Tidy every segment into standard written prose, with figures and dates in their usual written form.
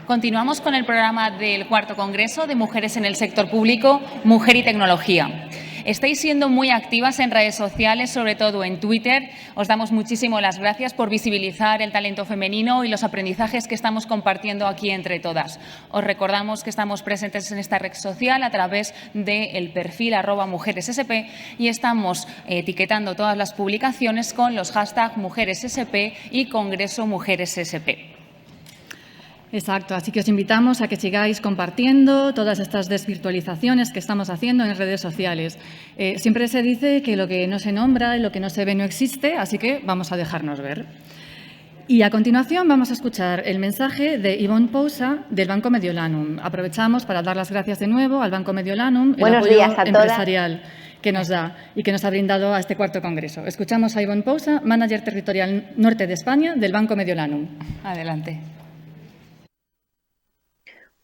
Continuamos con el programa del cuarto Congreso de Mujeres en el Sector Público, Mujer y Tecnología. Estáis siendo muy activas en redes sociales, sobre todo en Twitter. Os damos muchísimo las gracias por visibilizar el talento femenino y los aprendizajes que estamos compartiendo aquí entre todas. Os recordamos que estamos presentes en esta red social a través del perfil @mujeressp y estamos etiquetando todas las publicaciones con los hashtags MujeresSP y Congreso MujeresSP. Exacto, así que os invitamos a que sigáis compartiendo todas estas desvirtualizaciones que estamos haciendo en redes sociales. Siempre se dice que lo que no se nombra y lo que no se ve no existe, así que vamos a dejarnos ver. Y a continuación vamos a escuchar el mensaje de Ivonne Pousa del Banco Mediolanum. Aprovechamos para dar las gracias de nuevo al Banco Mediolanum el apoyo empresarial que nos da y que nos ha brindado a este cuarto congreso. Escuchamos a Ivonne Pousa, manager territorial norte de España del Banco Mediolanum. Adelante.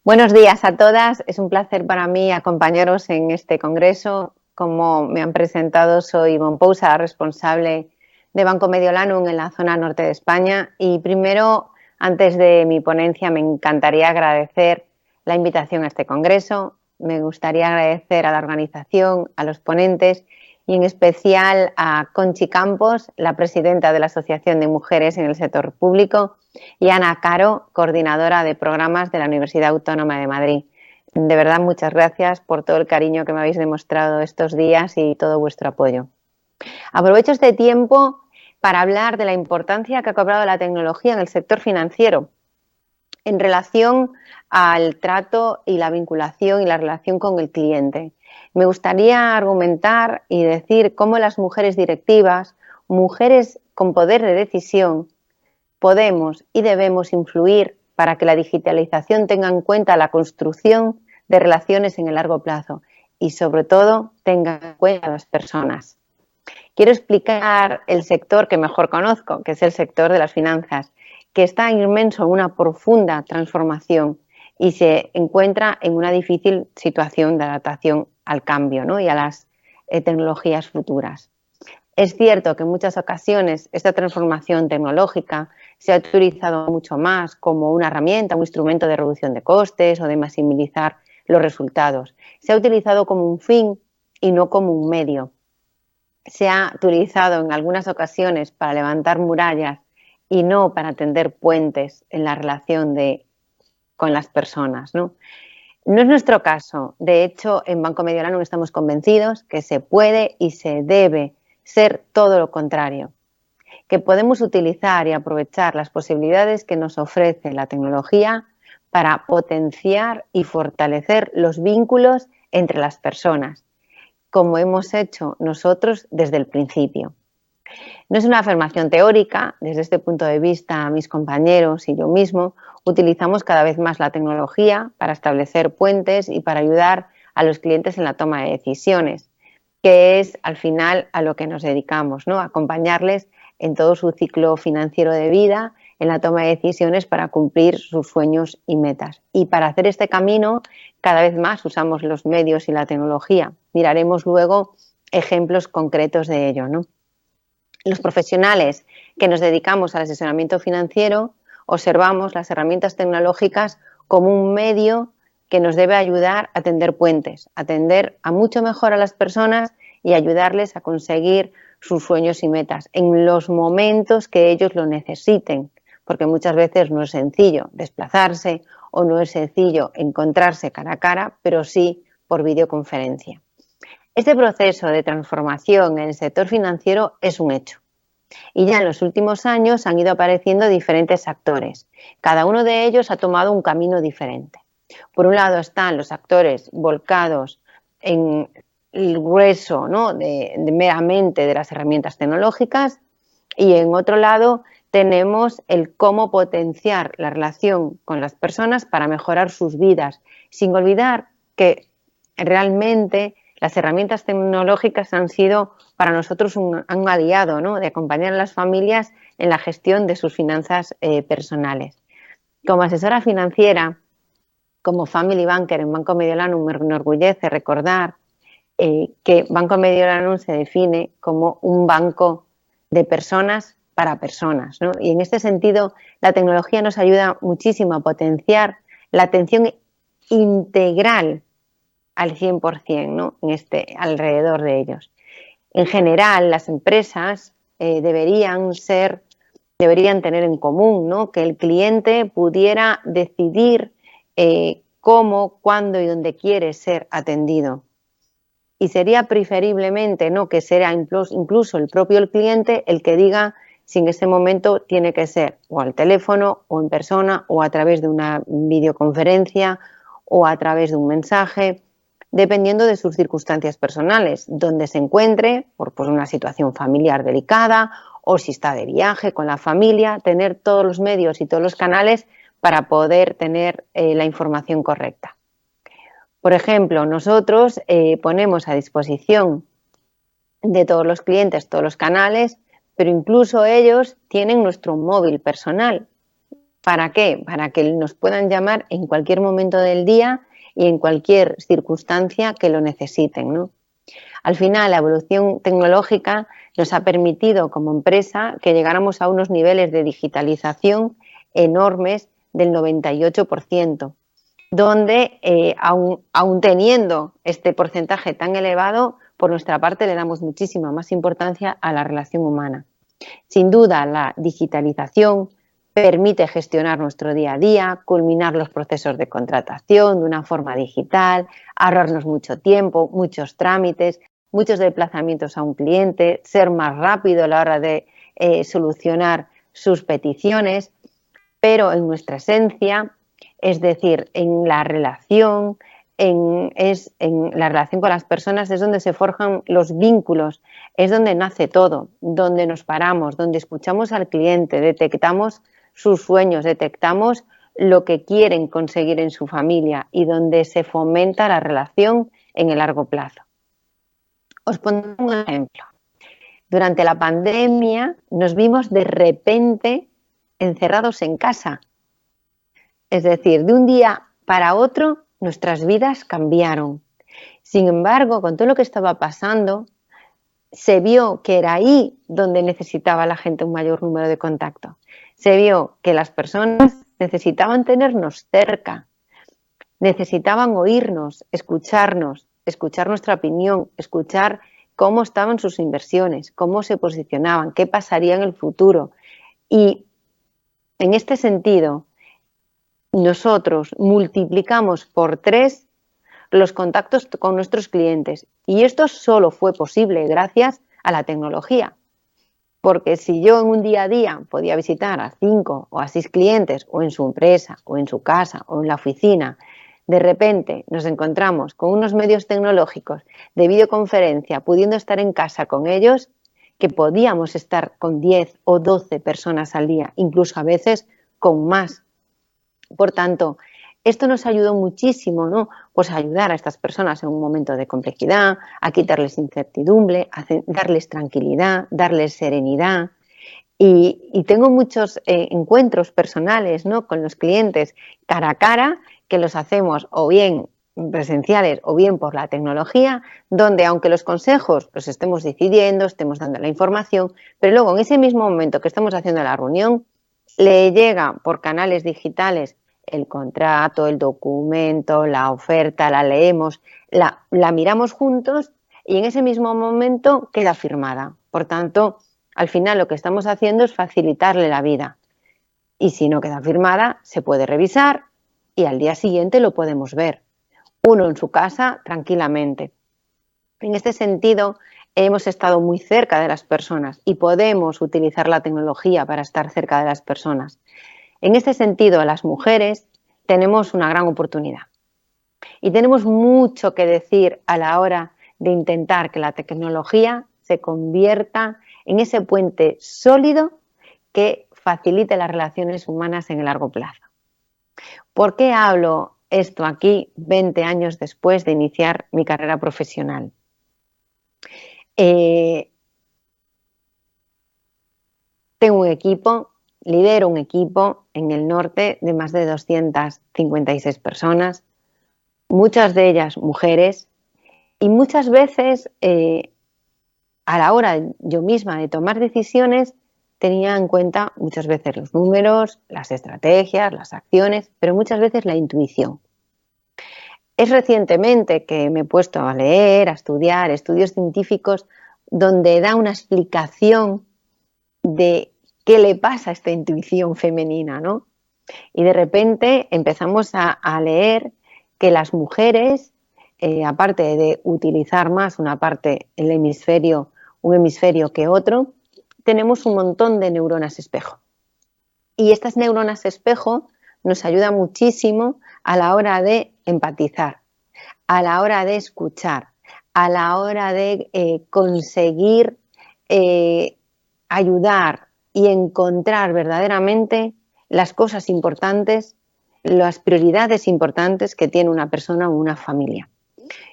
Buenos días a todas. Es un placer para mí acompañaros en este congreso. Como me han presentado, soy Ivonne Pousa, responsable de Banco Mediolanum en la zona norte de España. Y primero, antes de mi ponencia, me encantaría agradecer la invitación a este congreso. Me gustaría agradecer a la organización, a los ponentes y en especial a Conchi Campos, la presidenta de la Asociación de Mujeres en el Sector Público, y Ana Caro, coordinadora de programas de la Universidad Autónoma de Madrid. De verdad, muchas gracias por todo el cariño que me habéis demostrado estos días y todo vuestro apoyo. Aprovecho este tiempo para hablar de la importancia que ha cobrado la tecnología en el sector financiero en relación al trato y la vinculación y la relación con el cliente. Me gustaría argumentar y decir cómo las mujeres directivas, mujeres con poder de decisión, podemos y debemos influir para que la digitalización tenga en cuenta la construcción de relaciones en el largo plazo y, sobre todo, tenga en cuenta a las personas. Quiero explicar el sector que mejor conozco, que es el sector de las finanzas, que está inmerso en una profunda transformación y se encuentra en una difícil situación de adaptación al cambio, ¿no? Y a las tecnologías futuras. Es cierto que en muchas ocasiones esta transformación tecnológica se ha utilizado mucho más como una herramienta, un instrumento de reducción de costes o de maximizar los resultados. Se ha utilizado como un fin y no como un medio. Se ha utilizado en algunas ocasiones para levantar murallas y no para tender puentes en la relación con las personas, ¿no? No es nuestro caso. De hecho, en Banco Mediolanum estamos convencidos que se puede y se debe ser todo lo contrario, que podemos utilizar y aprovechar las posibilidades que nos ofrece la tecnología para potenciar y fortalecer los vínculos entre las personas, como hemos hecho nosotros desde el principio. No es una afirmación teórica. Desde este punto de vista, mis compañeros y yo mismo utilizamos cada vez más la tecnología para establecer puentes y para ayudar a los clientes en la toma de decisiones, que es al final a lo que nos dedicamos, ¿no? Acompañarles en todo su ciclo financiero de vida, en la toma de decisiones para cumplir sus sueños y metas. Y para hacer este camino, cada vez más usamos los medios y la tecnología. Miraremos luego ejemplos concretos de ello, ¿no? Los profesionales que nos dedicamos al asesoramiento financiero observamos las herramientas tecnológicas como un medio que nos debe ayudar a tender puentes, atender a mucho mejor a las personas y ayudarles a conseguir sus sueños y metas en los momentos que ellos lo necesiten, porque muchas veces no es sencillo desplazarse o no es sencillo encontrarse cara a cara, pero sí por videoconferencia. Este proceso de transformación en el sector financiero es un hecho. Y ya en los últimos años han ido apareciendo diferentes actores. Cada uno de ellos ha tomado un camino diferente. Por un lado están los actores volcados en el grueso, ¿no? meramente de las herramientas tecnológicas, y en otro lado tenemos el cómo potenciar la relación con las personas para mejorar sus vidas, sin olvidar que realmente las herramientas tecnológicas han sido para nosotros un aliado, ¿no? De acompañar a las familias en la gestión de sus finanzas personales. Como asesora financiera, como family banker en Banco Mediolanum, me enorgullece recordar que Banco Mediolanum se define como un banco de personas para personas, ¿no? Y en este sentido, la tecnología nos ayuda muchísimo a potenciar la atención integral al 100%, ¿no? Alrededor de ellos. En general, las empresas deberían tener en común, ¿no? Que el cliente pudiera decidir cómo, cuándo y dónde quiere ser atendido. Y sería preferiblemente, ¿no?, que sea incluso el propio cliente el que diga si en ese momento tiene que ser o al teléfono o en persona o a través de una videoconferencia o a través de un mensaje, dependiendo de sus circunstancias personales, donde se encuentre, por una situación familiar delicada o si está de viaje con la familia, tener todos los medios y todos los canales para poder tener la información correcta. Por ejemplo, nosotros ponemos a disposición de todos los clientes todos los canales, pero incluso ellos tienen nuestro móvil personal. ¿Para qué? Para que nos puedan llamar en cualquier momento del día y en cualquier circunstancia que lo necesiten, ¿no? Al final, la evolución tecnológica nos ha permitido como empresa que llegáramos a unos niveles de digitalización enormes del 98%. Donde aún teniendo este porcentaje tan elevado, por nuestra parte le damos muchísima más importancia a la relación humana. Sin duda, la digitalización permite gestionar nuestro día a día, culminar los procesos de contratación de una forma digital, ahorrarnos mucho tiempo, muchos trámites, muchos desplazamientos a un cliente, ser más rápido a la hora de solucionar sus peticiones, pero en nuestra esencia, es decir, en la relación con las personas es donde se forjan los vínculos, es donde nace todo, donde nos paramos, donde escuchamos al cliente, detectamos sus sueños, detectamos lo que quieren conseguir en su familia y donde se fomenta la relación en el largo plazo. Os pongo un ejemplo. Durante la pandemia nos vimos de repente encerrados en casa. Es decir, de un día para otro nuestras vidas cambiaron. Sin embargo, con todo lo que estaba pasando, se vio que era ahí donde necesitaba la gente un mayor número de contacto. Se vio que las personas necesitaban tenernos cerca, necesitaban oírnos, escuchar nuestra opinión, escuchar cómo estaban sus inversiones, cómo se posicionaban, qué pasaría en el futuro. Y en este sentido, nosotros multiplicamos por 3 los contactos con nuestros clientes y esto solo fue posible gracias a la tecnología, porque si yo en un día a día podía visitar a 5 o a 6 clientes o en su empresa o en su casa o en la oficina, de repente nos encontramos con unos medios tecnológicos de videoconferencia pudiendo estar en casa con ellos, que podíamos estar con 10 o 12 personas al día, incluso a veces con más. Por tanto, esto nos ayudó muchísimo, ¿no? Pues a ayudar a estas personas en un momento de complejidad, a quitarles incertidumbre, a darles tranquilidad, darles serenidad. Y tengo muchos encuentros personales, ¿no?, con los clientes cara a cara, que los hacemos o bien presenciales o bien por la tecnología, donde aunque los consejos los estemos decidiendo, estemos dando la información, pero luego en ese mismo momento que estamos haciendo la reunión, le llega por canales digitales el contrato, el documento, la oferta, la leemos, la miramos juntos y en ese mismo momento queda firmada. Por tanto, al final lo que estamos haciendo es facilitarle la vida. Y si no queda firmada, se puede revisar y al día siguiente lo podemos ver. Uno en su casa tranquilamente. En este sentido, hemos estado muy cerca de las personas y podemos utilizar la tecnología para estar cerca de las personas. En este sentido, las mujeres tenemos una gran oportunidad y tenemos mucho que decir a la hora de intentar que la tecnología se convierta en ese puente sólido que facilite las relaciones humanas en el largo plazo. ¿Por qué hablo esto aquí 20 años después de iniciar mi carrera profesional? Tengo un equipo, lidero un equipo en el norte de más de 256 personas, muchas de ellas mujeres, y muchas veces a la hora yo misma de tomar decisiones tenía en cuenta muchas veces los números, las estrategias, las acciones, pero muchas veces la intuición. Es recientemente que me he puesto a leer, a estudiar estudios científicos donde da una explicación de qué le pasa a esta intuición femenina, ¿no? Y de repente empezamos a leer que las mujeres, aparte de utilizar más una parte, un hemisferio que otro, tenemos un montón de neuronas espejo. Y estas neuronas espejo nos ayudan muchísimo a la hora de empatizar, a la hora de escuchar, a la hora de conseguir ayudar y encontrar verdaderamente las cosas importantes, las prioridades importantes que tiene una persona o una familia.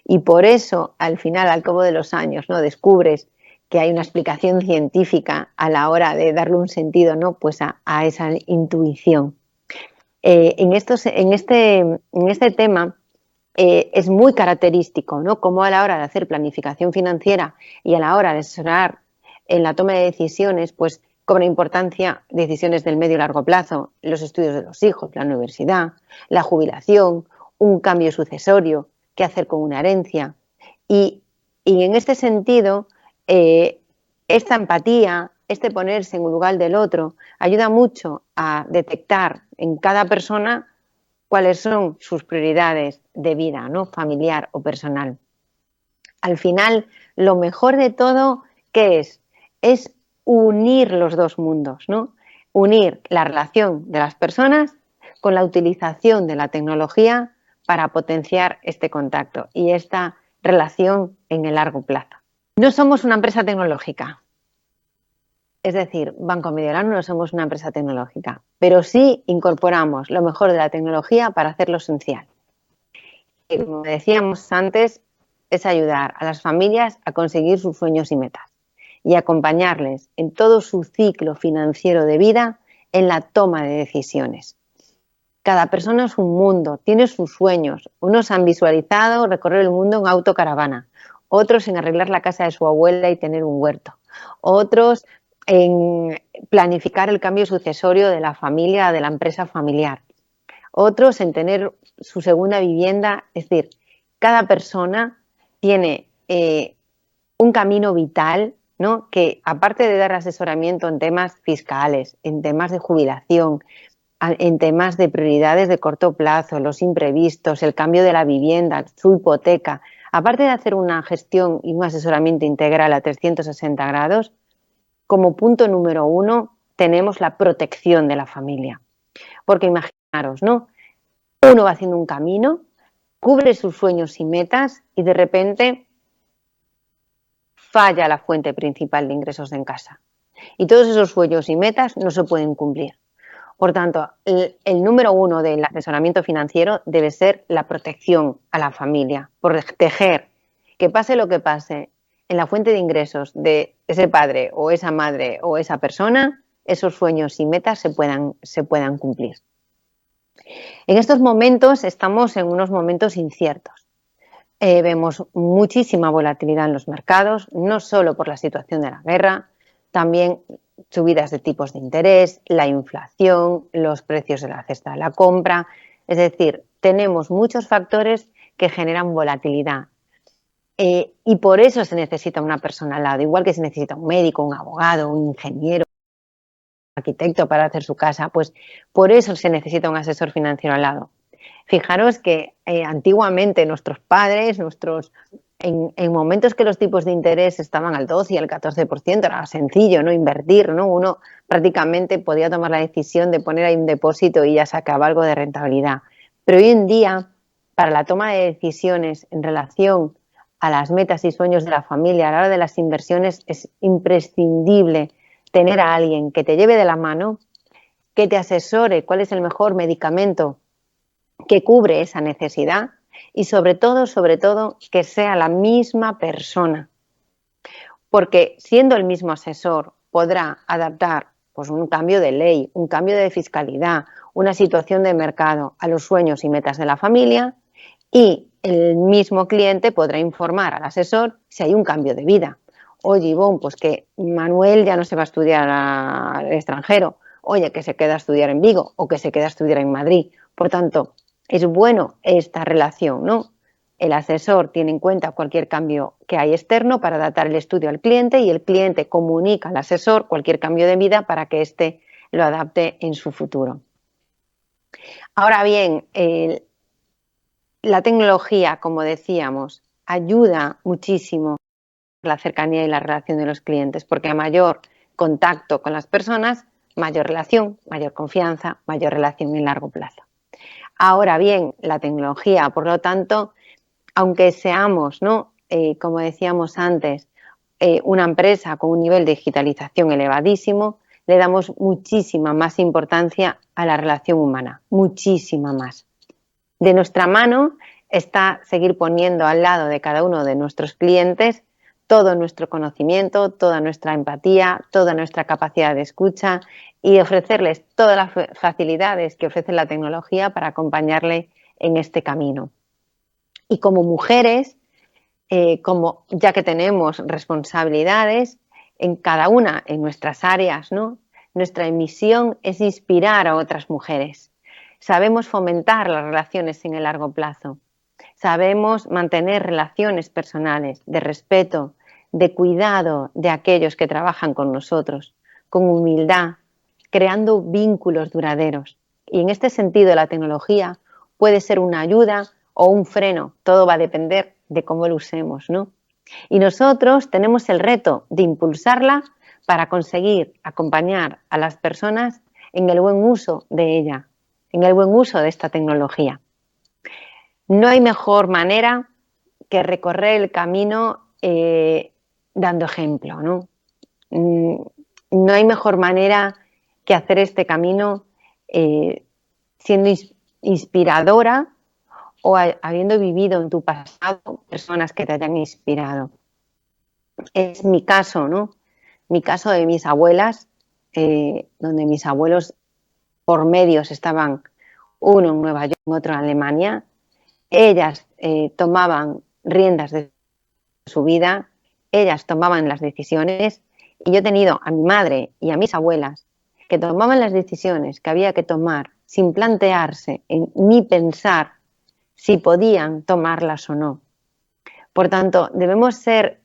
Y por eso, al final, al cabo de los años, ¿no?, descubres que hay una explicación científica a la hora de darle un sentido, ¿no?, pues a esa intuición. En este tema es muy característico, ¿no?, cómo a la hora de hacer planificación financiera y a la hora de asesorar en la toma de decisiones, pues cobra importancia decisiones del medio y largo plazo, los estudios de los hijos, la universidad, la jubilación, un cambio sucesorio, qué hacer con una herencia. Y en este sentido, esta empatía, este ponerse en un lugar del otro, ayuda mucho a detectar en cada persona cuáles son sus prioridades de vida, ¿no?, familiar o personal. Al final, lo mejor de todo, ¿qué es? Es unir los dos mundos, ¿no? Unir la relación de las personas con la utilización de la tecnología para potenciar este contacto y esta relación en el largo plazo. No somos una empresa tecnológica, es decir, Banco Mediolanum no somos una empresa tecnológica, pero sí incorporamos lo mejor de la tecnología para hacerlo esencial. Y como decíamos antes, es ayudar a las familias a conseguir sus sueños y metas y acompañarles en todo su ciclo financiero de vida en la toma de decisiones. Cada persona es un mundo, tiene sus sueños. Unos han visualizado recorrer el mundo en autocaravana, otros en arreglar la casa de su abuela y tener un huerto, otros en planificar el cambio sucesorio de la familia, de la empresa familiar, otros en tener su segunda vivienda. Es decir, cada persona tiene un camino vital, ¿no?, que aparte de dar asesoramiento en temas fiscales, en temas de jubilación, en temas de prioridades de corto plazo, los imprevistos, el cambio de la vivienda, su hipoteca, aparte de hacer una gestión y un asesoramiento integral a 360 grados, como punto número 1 tenemos la protección de la familia. Porque imaginaros, ¿no?, uno va haciendo un camino, cubre sus sueños y metas y de repente falla la fuente principal de ingresos en casa. Y todos esos sueños y metas no se pueden cumplir. Por tanto, el número 1 del asesoramiento financiero debe ser la protección a la familia, proteger que pase lo que pase en la fuente de ingresos de ese padre o esa madre o esa persona, esos sueños y metas se puedan cumplir. En estos momentos estamos en unos momentos inciertos. Vemos muchísima volatilidad en los mercados, no solo por la situación de la guerra, también subidas de tipos de interés, la inflación, los precios de la cesta de la compra. Es decir, tenemos muchos factores que generan volatilidad. Y por eso se necesita una persona al lado, igual que se necesita un médico, un abogado, un ingeniero, un arquitecto para hacer su casa, pues por eso se necesita un asesor financiero al lado. Fijaros que antiguamente nuestros padres, en momentos que los tipos de interés estaban al 12 y al 14%, era sencillo, ¿no?, invertir, ¿no? Uno prácticamente podía tomar la decisión de poner ahí un depósito y ya sacaba algo de rentabilidad. Pero hoy en día, para la toma de decisiones en relación a las metas y sueños de la familia, a la hora de las inversiones, es imprescindible tener a alguien que te lleve de la mano, que te asesore cuál es el mejor medicamento que cubre esa necesidad y sobre todo, que sea la misma persona. Porque siendo el mismo asesor podrá adaptar pues un cambio de ley, un cambio de fiscalidad, una situación de mercado a los sueños y metas de la familia, y el mismo cliente podrá informar al asesor si hay un cambio de vida Oye, Ivonne, pues que Manuel ya no se va a estudiar al extranjero. Oye, que se queda a estudiar en Vigo o que se queda a estudiar en Madrid. Por tanto, es bueno esta relación, ¿no? El asesor tiene en cuenta cualquier cambio que hay externo para adaptar el estudio al cliente y el cliente comunica al asesor cualquier cambio de vida para que éste lo adapte en su futuro. Ahora bien, la tecnología, como decíamos, ayuda muchísimo a la cercanía y la relación de los clientes, porque a mayor contacto con las personas, mayor relación, mayor confianza, mayor relación en largo plazo. Ahora bien, la tecnología, por lo tanto, aunque seamos, ¿no? Como decíamos antes, una empresa con un nivel de digitalización elevadísimo, le damos muchísima más importancia a la relación humana, muchísima más. De nuestra mano está seguir poniendo al lado de cada uno de nuestros clientes todo nuestro conocimiento, toda nuestra empatía, toda nuestra capacidad de escucha y ofrecerles todas las facilidades que ofrece la tecnología para acompañarle en este camino. Y como mujeres, como ya que tenemos responsabilidades en cada una en nuestras áreas, ¿no? Nuestra misión es inspirar a otras mujeres. Sabemos fomentar las relaciones en el largo plazo. Sabemos mantener relaciones personales de respeto, de cuidado de aquellos que trabajan con nosotros, con humildad, creando vínculos duraderos. Y en este sentido la tecnología puede ser una ayuda o un freno, todo va a depender de cómo lo usemos, ¿no? Y nosotros tenemos el reto de impulsarla para conseguir acompañar a las personas en el buen uso de ella, en el buen uso de esta tecnología. No hay mejor manera que recorrer el camino dando ejemplo, ¿no? No hay mejor manera que hacer este camino siendo inspiradora o habiendo vivido en tu pasado personas que te hayan inspirado. Es mi caso, ¿no? Mi caso de mis abuelas, donde mis abuelos por medios estaban, uno en Nueva York, otro en Alemania. Ellas tomaban riendas de su vida, ellas tomaban las decisiones y yo he tenido a mi madre y a mis abuelas que tomaban las decisiones que había que tomar sin plantearse ni pensar si podían tomarlas o no. Por tanto, debemos ser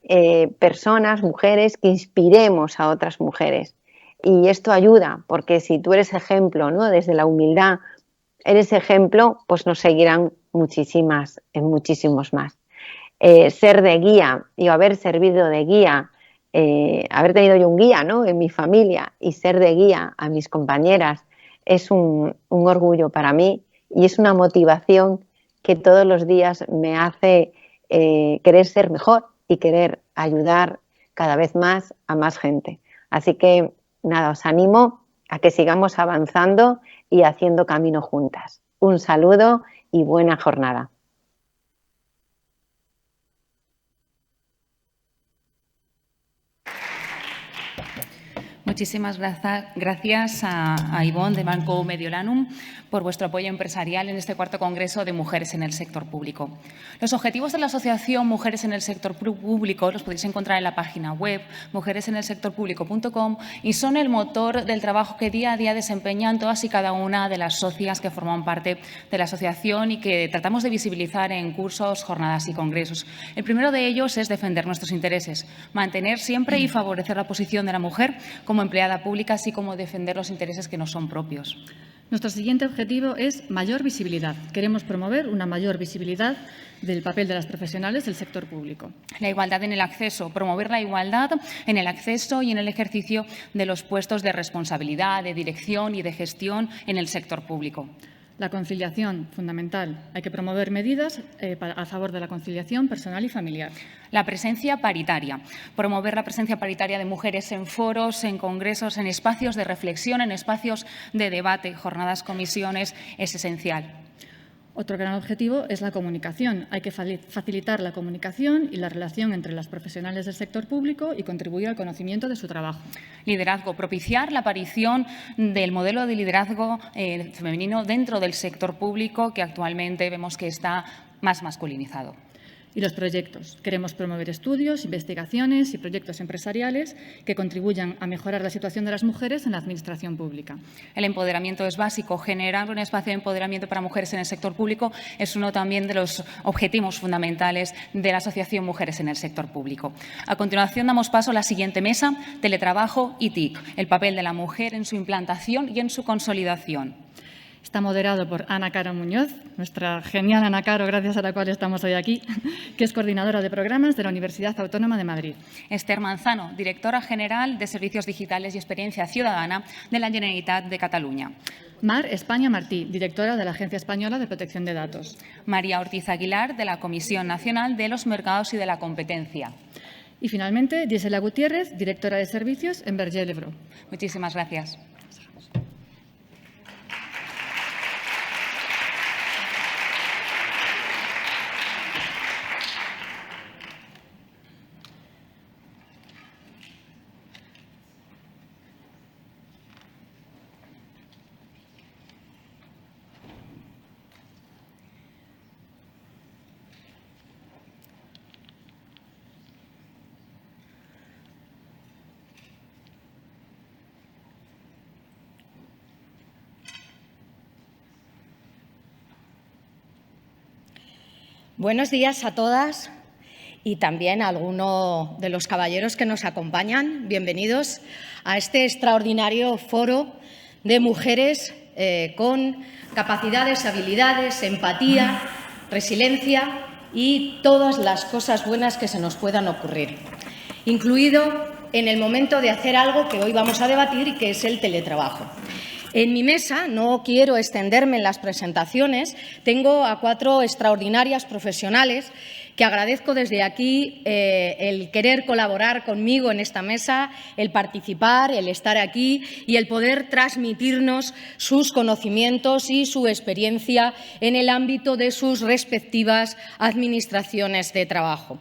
personas, mujeres, que inspiremos a otras mujeres. Y esto ayuda, porque si tú eres ejemplo, ¿no? Desde la humildad, eres ejemplo, pues nos seguirán muchísimos más. Ser de guía y haber servido de guía, haber tenido yo un guía, ¿no? En mi familia y ser de guía a mis compañeras es un orgullo para mí y es una motivación que todos los días me hace querer ser mejor y querer ayudar cada vez más a más gente. Así que nada, os animo a que sigamos avanzando y haciendo camino juntas. Un saludo y buena jornada. Muchísimas gracias a Ivonne de Banco Mediolanum por vuestro apoyo empresarial en este cuarto Congreso de Mujeres en el Sector Público. Los objetivos de la Asociación Mujeres en el Sector Público los podéis encontrar en la página web mujeresenelsectorpublico.com y son el motor del trabajo que día a día desempeñan todas y cada una de las socias que forman parte de la asociación y que tratamos de visibilizar en cursos, jornadas y congresos. El primero de ellos es defender nuestros intereses, mantener siempre y favorecer la posición de la mujer como empleada pública, así como defender los intereses que no son propios. Nuestro siguiente objetivo es mayor visibilidad. Queremos promover una mayor visibilidad del papel de las profesionales del sector público. La igualdad en el acceso, promover la igualdad en el acceso y en el ejercicio de los puestos de responsabilidad, de dirección y de gestión en el sector público. La conciliación, fundamental. Hay que promover medidas a favor de la conciliación personal y familiar. La presencia paritaria. Promover la presencia paritaria de mujeres en foros, en congresos, en espacios de reflexión, en espacios de debate, jornadas, comisiones, es esencial. Otro gran objetivo es la comunicación. Hay que facilitar la comunicación y la relación entre las profesionales del sector público y contribuir al conocimiento de su trabajo. Liderazgo. Propiciar la aparición del modelo de liderazgo femenino dentro del sector público, que actualmente vemos que está más masculinizado. y los proyectos. Queremos promover estudios, investigaciones y proyectos empresariales que contribuyan a mejorar la situación de las mujeres en la administración pública. El empoderamiento es básico. Generar un espacio de empoderamiento para mujeres en el sector público es uno también de los objetivos fundamentales de la Asociación Mujeres en el Sector Público. A continuación, damos paso a la siguiente mesa, teletrabajo y TIC, el papel de la mujer en su implantación y en su consolidación. Está moderado por Ana Caro Muñoz, nuestra genial Ana Caro, gracias a la cual estamos hoy aquí, que es coordinadora de programas de la Universidad Autónoma de Madrid. Esther Manzano, directora general de Servicios Digitales y Experiencia Ciudadana de la Generalitat de Cataluña. Mar España Martí, directora de la Agencia Española de Protección de Datos. María Ortiz Aguilar, de la Comisión Nacional de los Mercados y de la Competencia. Y finalmente, Gisela Gutiérrez, directora de Servicios en Berger Lebro. Muchísimas gracias. Buenos días a todas y también a algunos de los caballeros que nos acompañan. Bienvenidos a este extraordinario foro de mujeres con capacidades, habilidades, empatía, resiliencia y todas las cosas buenas que se nos puedan ocurrir, incluido en el momento de hacer algo que hoy vamos a debatir y que es el teletrabajo. En mi mesa, no quiero extenderme en las presentaciones, tengo a 4 extraordinarias profesionales que agradezco desde aquí el querer colaborar conmigo en esta mesa, el participar, el estar aquí y el poder transmitirnos sus conocimientos y su experiencia en el ámbito de sus respectivas administraciones de trabajo.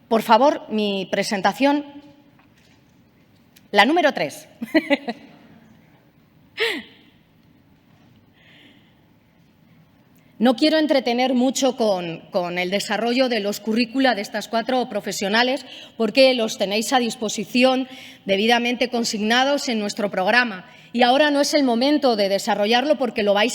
Por favor, mi presentación, la número 3. No quiero entretener mucho con el desarrollo de los currícula de estas 4 profesionales porque los tenéis a disposición debidamente consignados en nuestro programa y ahora no es el momento de desarrollarlo porque lo vais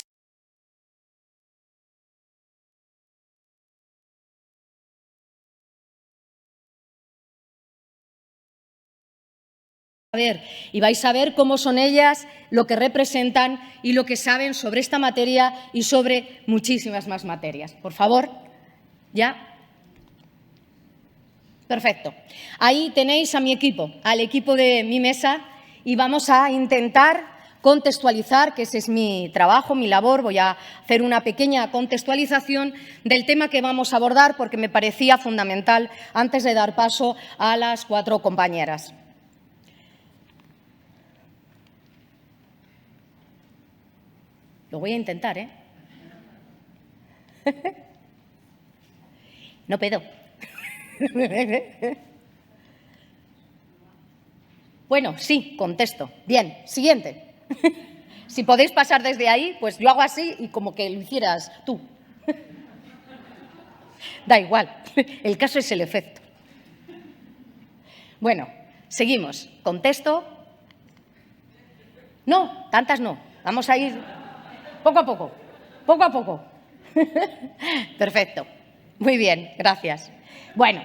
a ver y vais a ver cómo son ellas, lo que representan y lo que saben sobre esta materia y sobre muchísimas más materias. Por favor, ¿ya? Perfecto. Ahí tenéis a mi equipo, al equipo de mi mesa y vamos a intentar contextualizar, que ese es mi trabajo, mi labor. Voy a hacer una pequeña contextualización del tema que vamos a abordar porque me parecía fundamental antes de dar paso a las 4 compañeras. Lo voy a intentar, ¿eh? No puedo. Bueno, sí, contesto. Bien, siguiente. Si podéis pasar desde ahí, pues yo hago así y como que lo hicieras tú. Da igual, el caso es el efecto. Bueno, seguimos. Contesto. No, tantas no. Vamos a ir poco a poco, poco a poco. Perfecto. Muy bien, gracias. Bueno,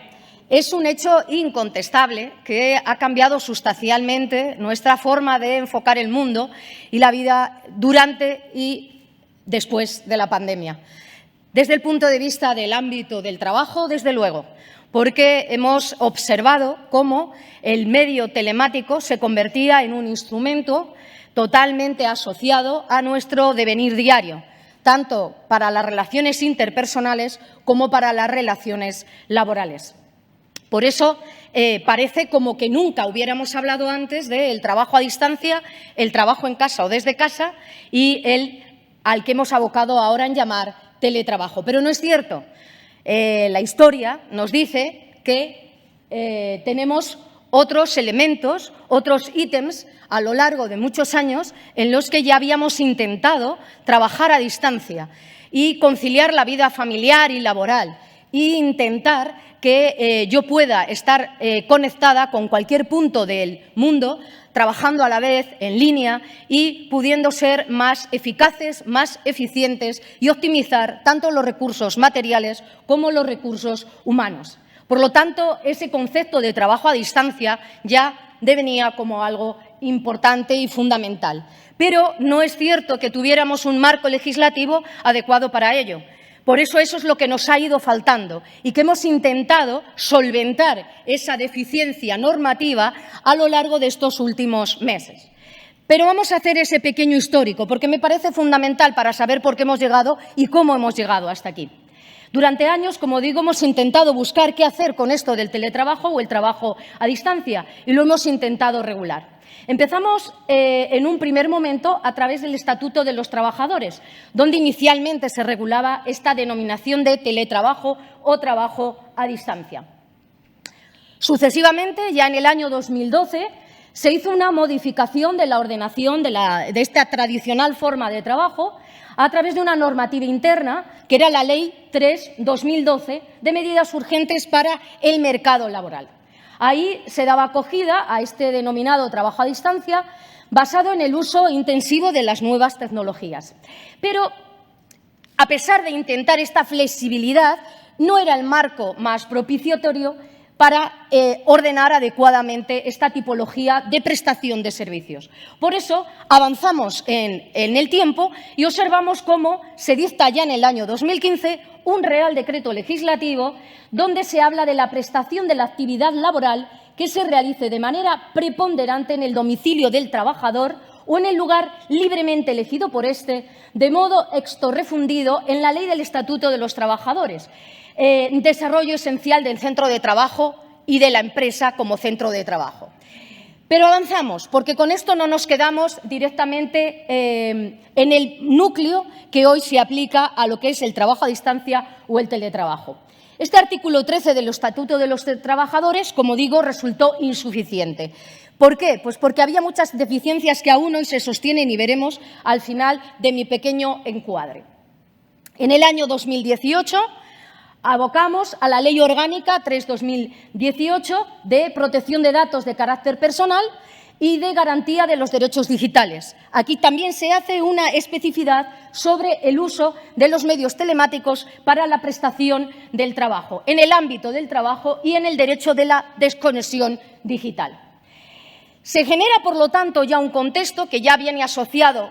es un hecho incontestable que ha cambiado sustancialmente nuestra forma de enfocar el mundo y la vida durante y después de la pandemia. Desde el punto de vista del ámbito del trabajo, desde luego, porque hemos observado cómo el medio telemático se convertía en un instrumento totalmente asociado a nuestro devenir diario, tanto para las relaciones interpersonales como para las relaciones laborales. Por eso parece como que nunca hubiéramos hablado antes del trabajo a distancia, el trabajo en casa o desde casa y el al que hemos abocado ahora en llamar teletrabajo. Pero no es cierto. La historia nos dice que tenemos otros elementos, otros ítems a lo largo de muchos años en los que ya habíamos intentado trabajar a distancia y conciliar la vida familiar y laboral e intentar que yo pueda estar conectada con cualquier punto del mundo, trabajando a la vez en línea y pudiendo ser más eficaces, más eficientes y optimizar tanto los recursos materiales como los recursos humanos. Por lo tanto, ese concepto de trabajo a distancia ya devenía como algo importante y fundamental. Pero no es cierto que tuviéramos un marco legislativo adecuado para ello. Por eso es lo que nos ha ido faltando y que hemos intentado solventar esa deficiencia normativa a lo largo de estos últimos meses. Pero vamos a hacer ese pequeño histórico, porque me parece fundamental para saber por qué hemos llegado y cómo hemos llegado hasta aquí. Durante años, como digo, hemos intentado buscar qué hacer con esto del teletrabajo o el trabajo a distancia y lo hemos intentado regular. Empezamos en un primer momento a través del Estatuto de los Trabajadores, donde inicialmente se regulaba esta denominación de teletrabajo o trabajo a distancia. Sucesivamente, ya en el año 2012, se hizo una modificación de la ordenación de esta tradicional forma de trabajo a través de una normativa interna, que era la Ley 3/2012, de medidas urgentes para el mercado laboral. Ahí se daba acogida a este denominado trabajo a distancia basado en el uso intensivo de las nuevas tecnologías. Pero, a pesar de intentar esta flexibilidad, no era el marco más propiciatorio para ordenar adecuadamente esta tipología de prestación de servicios. Por eso, avanzamos en el tiempo y observamos cómo se dicta ya en el año 2015 un Real Decreto Legislativo donde se habla de la prestación de la actividad laboral que se realice de manera preponderante en el domicilio del trabajador o en el lugar libremente elegido por éste, de modo extorrefundido en la Ley del Estatuto de los Trabajadores. Desarrollo esencial del centro de trabajo y de la empresa como centro de trabajo. Pero avanzamos, porque con esto no nos quedamos directamente en el núcleo que hoy se aplica a lo que es el trabajo a distancia o el teletrabajo. Este artículo 13 del Estatuto de los Trabajadores, como digo, resultó insuficiente. ¿Por qué? Pues porque había muchas deficiencias que aún hoy se sostienen y veremos al final de mi pequeño encuadre. En el año 2018 abocamos a la Ley Orgánica 3/2018 de protección de datos de carácter personal y de garantía de los derechos digitales. Aquí también se hace una especificidad sobre el uso de los medios telemáticos para la prestación del trabajo, en el ámbito del trabajo y en el derecho de la desconexión digital. Se genera, por lo tanto, ya un contexto que ya viene asociado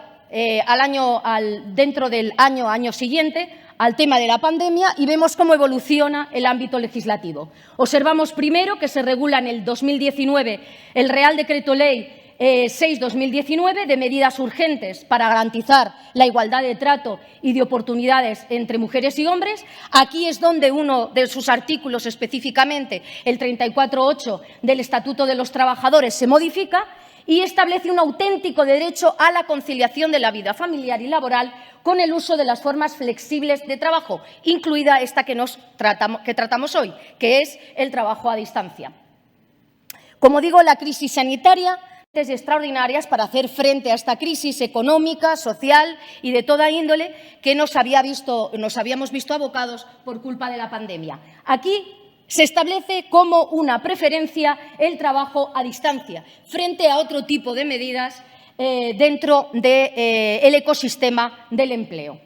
dentro del año siguiente al tema de la pandemia y vemos cómo evoluciona el ámbito legislativo. Observamos primero que se regula en el 2019 el Real Decreto Ley 6/2019 de medidas urgentes para garantizar la igualdad de trato y de oportunidades entre mujeres y hombres. Aquí es donde uno de sus artículos, específicamente el 34.8 del Estatuto de los Trabajadores, se modifica y establece un auténtico derecho a la conciliación de la vida familiar y laboral con el uso de las formas flexibles de trabajo, incluida esta que tratamos hoy, que es el trabajo a distancia. Como digo, la crisis sanitaria es extraordinarias para hacer frente a esta crisis económica, social y de toda índole que nos habíamos visto abocados por culpa de la pandemia. Aquí se establece como una preferencia el trabajo a distancia frente a otro tipo de medidas dentro del ecosistema del empleo.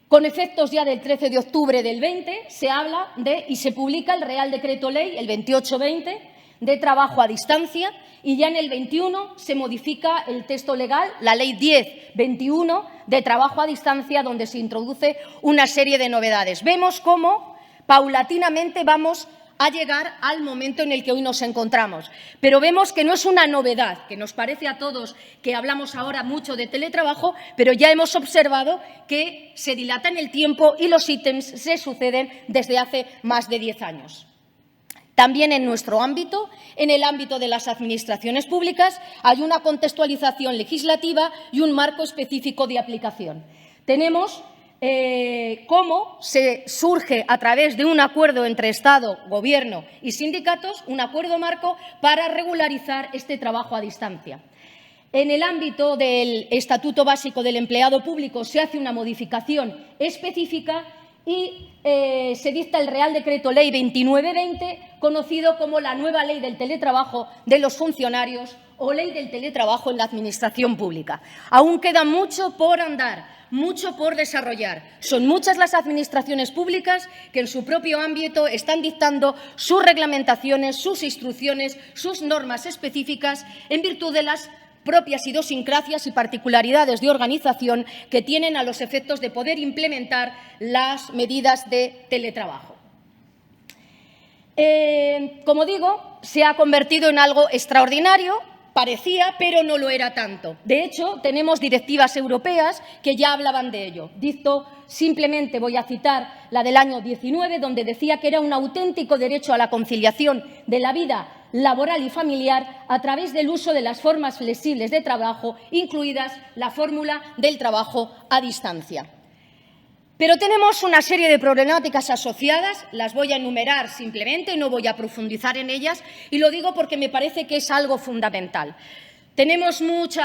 Con efectos ya del 13 de octubre del 20 se habla y se publica el Real Decreto Ley, el 28/20, de trabajo a distancia, y ya en el 21 se modifica el texto legal, la Ley 10/21 de trabajo a distancia, donde se introduce una serie de novedades. Vemos cómo paulatinamente vamos a llegar al momento en el que hoy nos encontramos. Pero vemos que no es una novedad, que nos parece a todos que hablamos ahora mucho de teletrabajo, pero ya hemos observado que se dilata en el tiempo y los ítems se suceden desde hace más de 10 años. También en nuestro ámbito, en el ámbito de las administraciones públicas, hay una contextualización legislativa y un marco específico de aplicación. Tenemos cómo se surge a través de un acuerdo entre Estado, Gobierno y sindicatos, un acuerdo marco para regularizar este trabajo a distancia. En el ámbito del Estatuto Básico del Empleado Público se hace una modificación específica y se dicta el Real Decreto Ley 2920, conocido como la nueva Ley del Teletrabajo de los Funcionarios o Ley del Teletrabajo en la Administración Pública. Aún queda mucho por andar, mucho por desarrollar. Son muchas las administraciones públicas que en su propio ámbito están dictando sus reglamentaciones, sus instrucciones, sus normas específicas en virtud de las propias idiosincrasias y particularidades de organización que tienen a los efectos de poder implementar las medidas de teletrabajo. Como digo, se ha convertido en algo extraordinario, parecía, pero no lo era tanto. De hecho, tenemos directivas europeas que ya hablaban de ello. Dicto simplemente, voy a citar la del año 19, donde decía que era un auténtico derecho a la conciliación de la vida laboral y familiar a través del uso de las formas flexibles de trabajo, incluidas la fórmula del trabajo a distancia. Pero tenemos una serie de problemáticas asociadas, las voy a enumerar simplemente, no voy a profundizar en ellas, y lo digo porque me parece que es algo fundamental. Tenemos mucho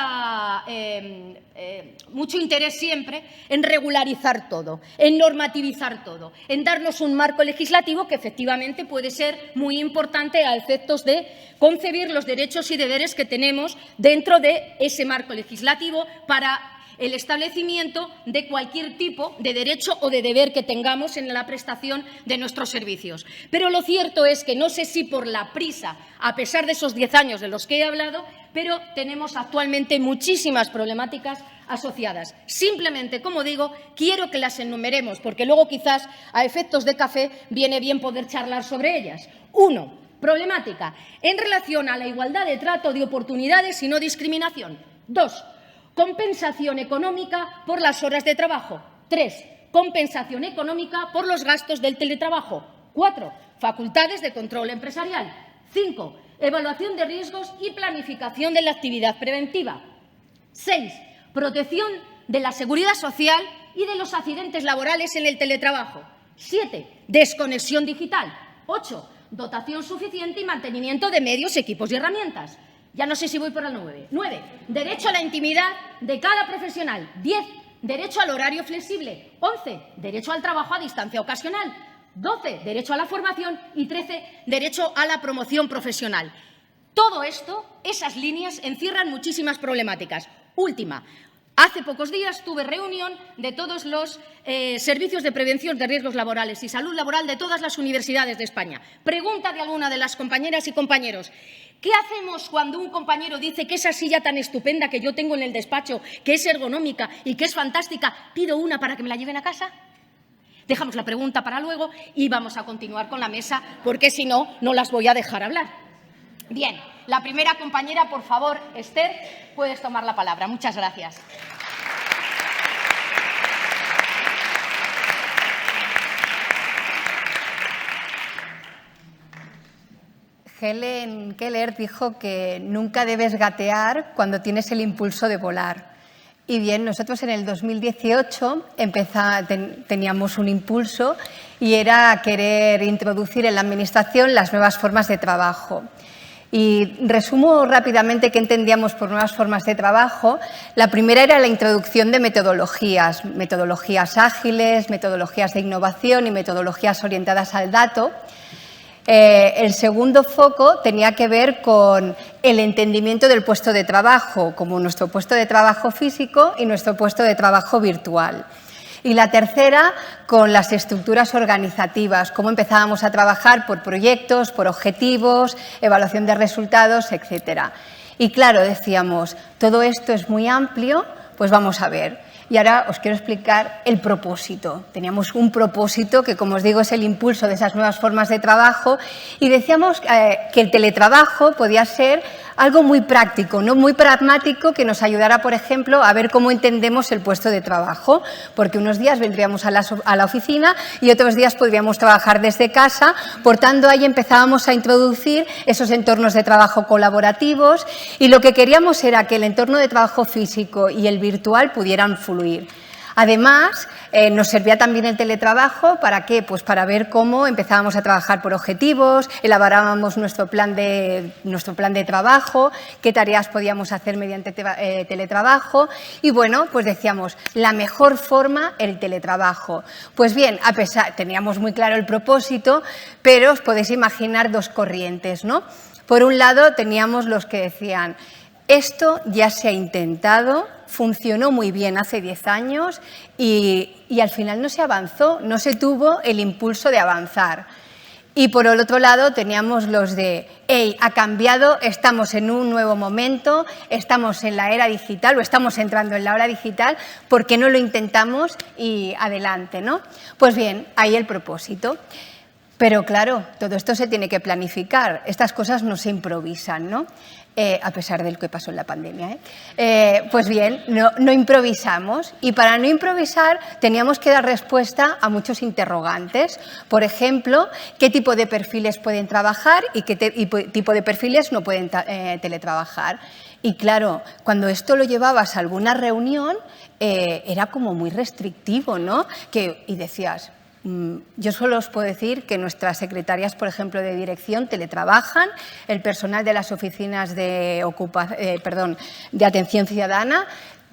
interés siempre en regularizar todo, en normativizar todo, en darnos un marco legislativo que efectivamente puede ser muy importante a efectos de concebir los derechos y deberes que tenemos dentro de ese marco legislativo para el establecimiento de cualquier tipo de derecho o de deber que tengamos en la prestación de nuestros servicios. Pero lo cierto es que no sé si por la prisa, a pesar de esos 10 años de los que he hablado, pero tenemos actualmente muchísimas problemáticas asociadas. Simplemente, como digo, quiero que las enumeremos, porque luego quizás a efectos de café viene bien poder charlar sobre ellas. 1. Problemática en relación a la igualdad de trato de oportunidades y no discriminación. 2. Compensación económica por las horas de trabajo. 3. Compensación económica por los gastos del teletrabajo. 4. Facultades de control empresarial. 5. Evaluación de riesgos y planificación de la actividad preventiva. 6. Protección de la seguridad social y de los accidentes laborales en el teletrabajo. 7. Desconexión digital. 8. Dotación suficiente y mantenimiento de medios, equipos y herramientas. Ya no sé si voy por el 9. 9. Derecho a la intimidad de cada profesional. 10. Derecho al horario flexible. 11. Derecho al trabajo a distancia ocasional. 12. Derecho a la formación. Y 13. Derecho a la promoción profesional. Todo esto, esas líneas, encierran muchísimas problemáticas. Última. Hace pocos días tuve reunión de todos los servicios de prevención de riesgos laborales y salud laboral de todas las universidades de España. Pregunta de alguna de las compañeras y compañeros. ¿Qué hacemos cuando un compañero dice que esa silla tan estupenda que yo tengo en el despacho, que es ergonómica y que es fantástica, pido una para que me la lleven a casa? Dejamos la pregunta para luego y vamos a continuar con la mesa, porque si no, no las voy a dejar hablar. Bien, la primera compañera, por favor, Esther, puedes tomar la palabra. Muchas gracias. Helen Keller dijo que nunca debes gatear cuando tienes el impulso de volar. Y bien, nosotros en el 2018 teníamos un impulso y era querer introducir en la Administración las nuevas formas de trabajo. Y resumo rápidamente qué entendíamos por nuevas formas de trabajo. La primera era la introducción de metodologías ágiles, metodologías de innovación y metodologías orientadas al dato. El segundo foco tenía que ver con el entendimiento del puesto de trabajo, como nuestro puesto de trabajo físico y nuestro puesto de trabajo virtual. Y la tercera, con las estructuras organizativas, cómo empezábamos a trabajar por proyectos, por objetivos, evaluación de resultados, etcétera. Y claro, decíamos, todo esto es muy amplio, pues vamos a ver. Y ahora os quiero explicar el propósito. Teníamos un propósito que, como os digo, es el impulso de esas nuevas formas de trabajo y decíamos que el teletrabajo podía ser algo muy práctico, ¿no? Muy pragmático, que nos ayudara, por ejemplo, a ver cómo entendemos el puesto de trabajo, porque unos días vendríamos a la oficina y otros días podríamos trabajar desde casa. Por tanto, ahí empezábamos a introducir esos entornos de trabajo colaborativos y lo que queríamos era que el entorno de trabajo físico y el virtual pudieran fluir. Además, Nos servía también el teletrabajo, ¿para qué? Pues para ver cómo empezábamos a trabajar por objetivos, elaborábamos nuestro plan de trabajo, qué tareas podíamos hacer mediante teletrabajo y bueno, pues decíamos, la mejor forma, el teletrabajo. Pues bien, teníamos muy claro el propósito, pero os podéis imaginar dos corrientes, ¿no? Por un lado teníamos los que decían, esto ya se ha intentado, funcionó muy bien hace 10 años y al final no se avanzó, no se tuvo el impulso de avanzar. Y por el otro lado teníamos los de, hey, ha cambiado, estamos en un nuevo momento, estamos en la era digital o estamos entrando en la era digital, ¿por qué no lo intentamos y adelante, ¿no? Pues bien, ahí el propósito. Pero claro, todo esto se tiene que planificar, estas cosas no se improvisan, ¿no? A pesar de lo que pasó en la pandemia. Pues bien, no improvisamos y para no improvisar teníamos que dar respuesta a muchos interrogantes. Por ejemplo, qué tipo de perfiles pueden trabajar y qué tipo de perfiles no pueden teletrabajar. Y claro, cuando esto lo llevabas a alguna reunión era como muy restrictivo, ¿no? Y decías... Yo solo os puedo decir que nuestras secretarias, por ejemplo, de dirección teletrabajan, el personal de las oficinas de atención ciudadana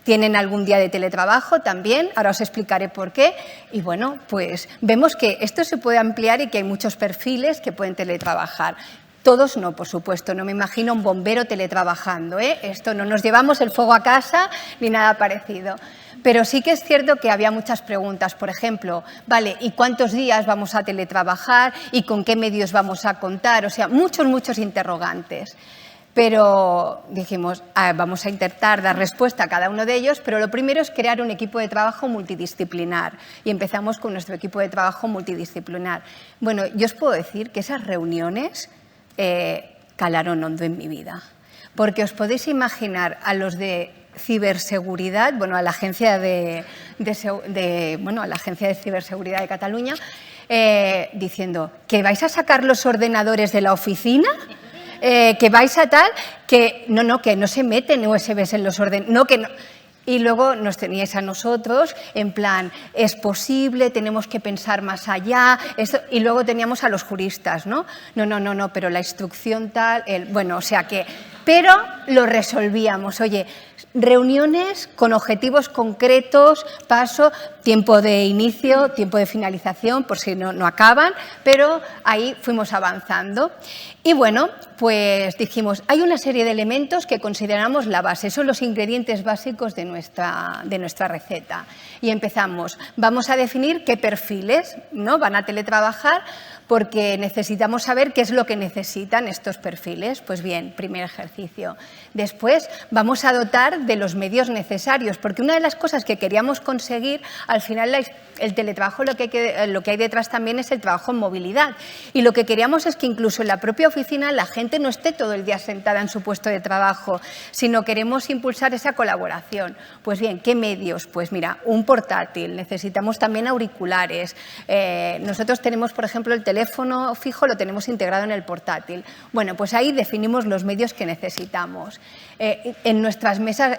tienen algún día de teletrabajo también, ahora os explicaré por qué. Y bueno, pues vemos que esto se puede ampliar y que hay muchos perfiles que pueden teletrabajar. Todos no, por supuesto, no me imagino un bombero teletrabajando, ¿eh? Esto no nos llevamos el fuego a casa ni nada parecido. Pero sí que es cierto que había muchas preguntas, por ejemplo, vale, ¿y cuántos días vamos a teletrabajar? ¿Y con qué medios vamos a contar? O sea, muchos interrogantes. Pero dijimos, vamos a intentar dar respuesta a cada uno de ellos, pero lo primero es crear un equipo de trabajo multidisciplinar. Y empezamos con nuestro equipo de trabajo multidisciplinar. Bueno, yo os puedo decir que esas reuniones calaron hondo en mi vida. Porque os podéis imaginar a los de ciberseguridad, bueno, a la Agencia de Ciberseguridad de Cataluña, diciendo que vais a sacar los ordenadores de la oficina, que vais a tal, que no se meten USBs en los ordenadores, Y luego nos teníais a nosotros en plan, es posible, tenemos que pensar más allá, y luego teníamos a los juristas, ¿no? No, pero la instrucción tal, pero lo resolvíamos, oye, reuniones con objetivos concretos, tiempo de inicio, tiempo de finalización, por si no acaban, pero ahí fuimos avanzando. Y bueno, pues dijimos, hay una serie de elementos que consideramos la base, son los ingredientes básicos de nuestra receta. Y empezamos, vamos a definir qué perfiles, ¿no?, van a teletrabajar, porque necesitamos saber qué es lo que necesitan estos perfiles. Pues bien, primer ejercicio. Después vamos a dotar de los medios necesarios, porque una de las cosas que queríamos conseguir, al final el teletrabajo lo que hay detrás también es el trabajo en movilidad. Y lo que queríamos es que incluso en la propia oficina la gente no esté todo el día sentada en su puesto de trabajo, sino queremos impulsar esa colaboración. Pues bien, ¿qué medios? Pues mira, un portátil, necesitamos también auriculares. Nosotros tenemos, por ejemplo, el teléfono fijo, lo tenemos integrado en el portátil. Bueno, pues ahí definimos los medios que necesitamos. En nuestras mesas,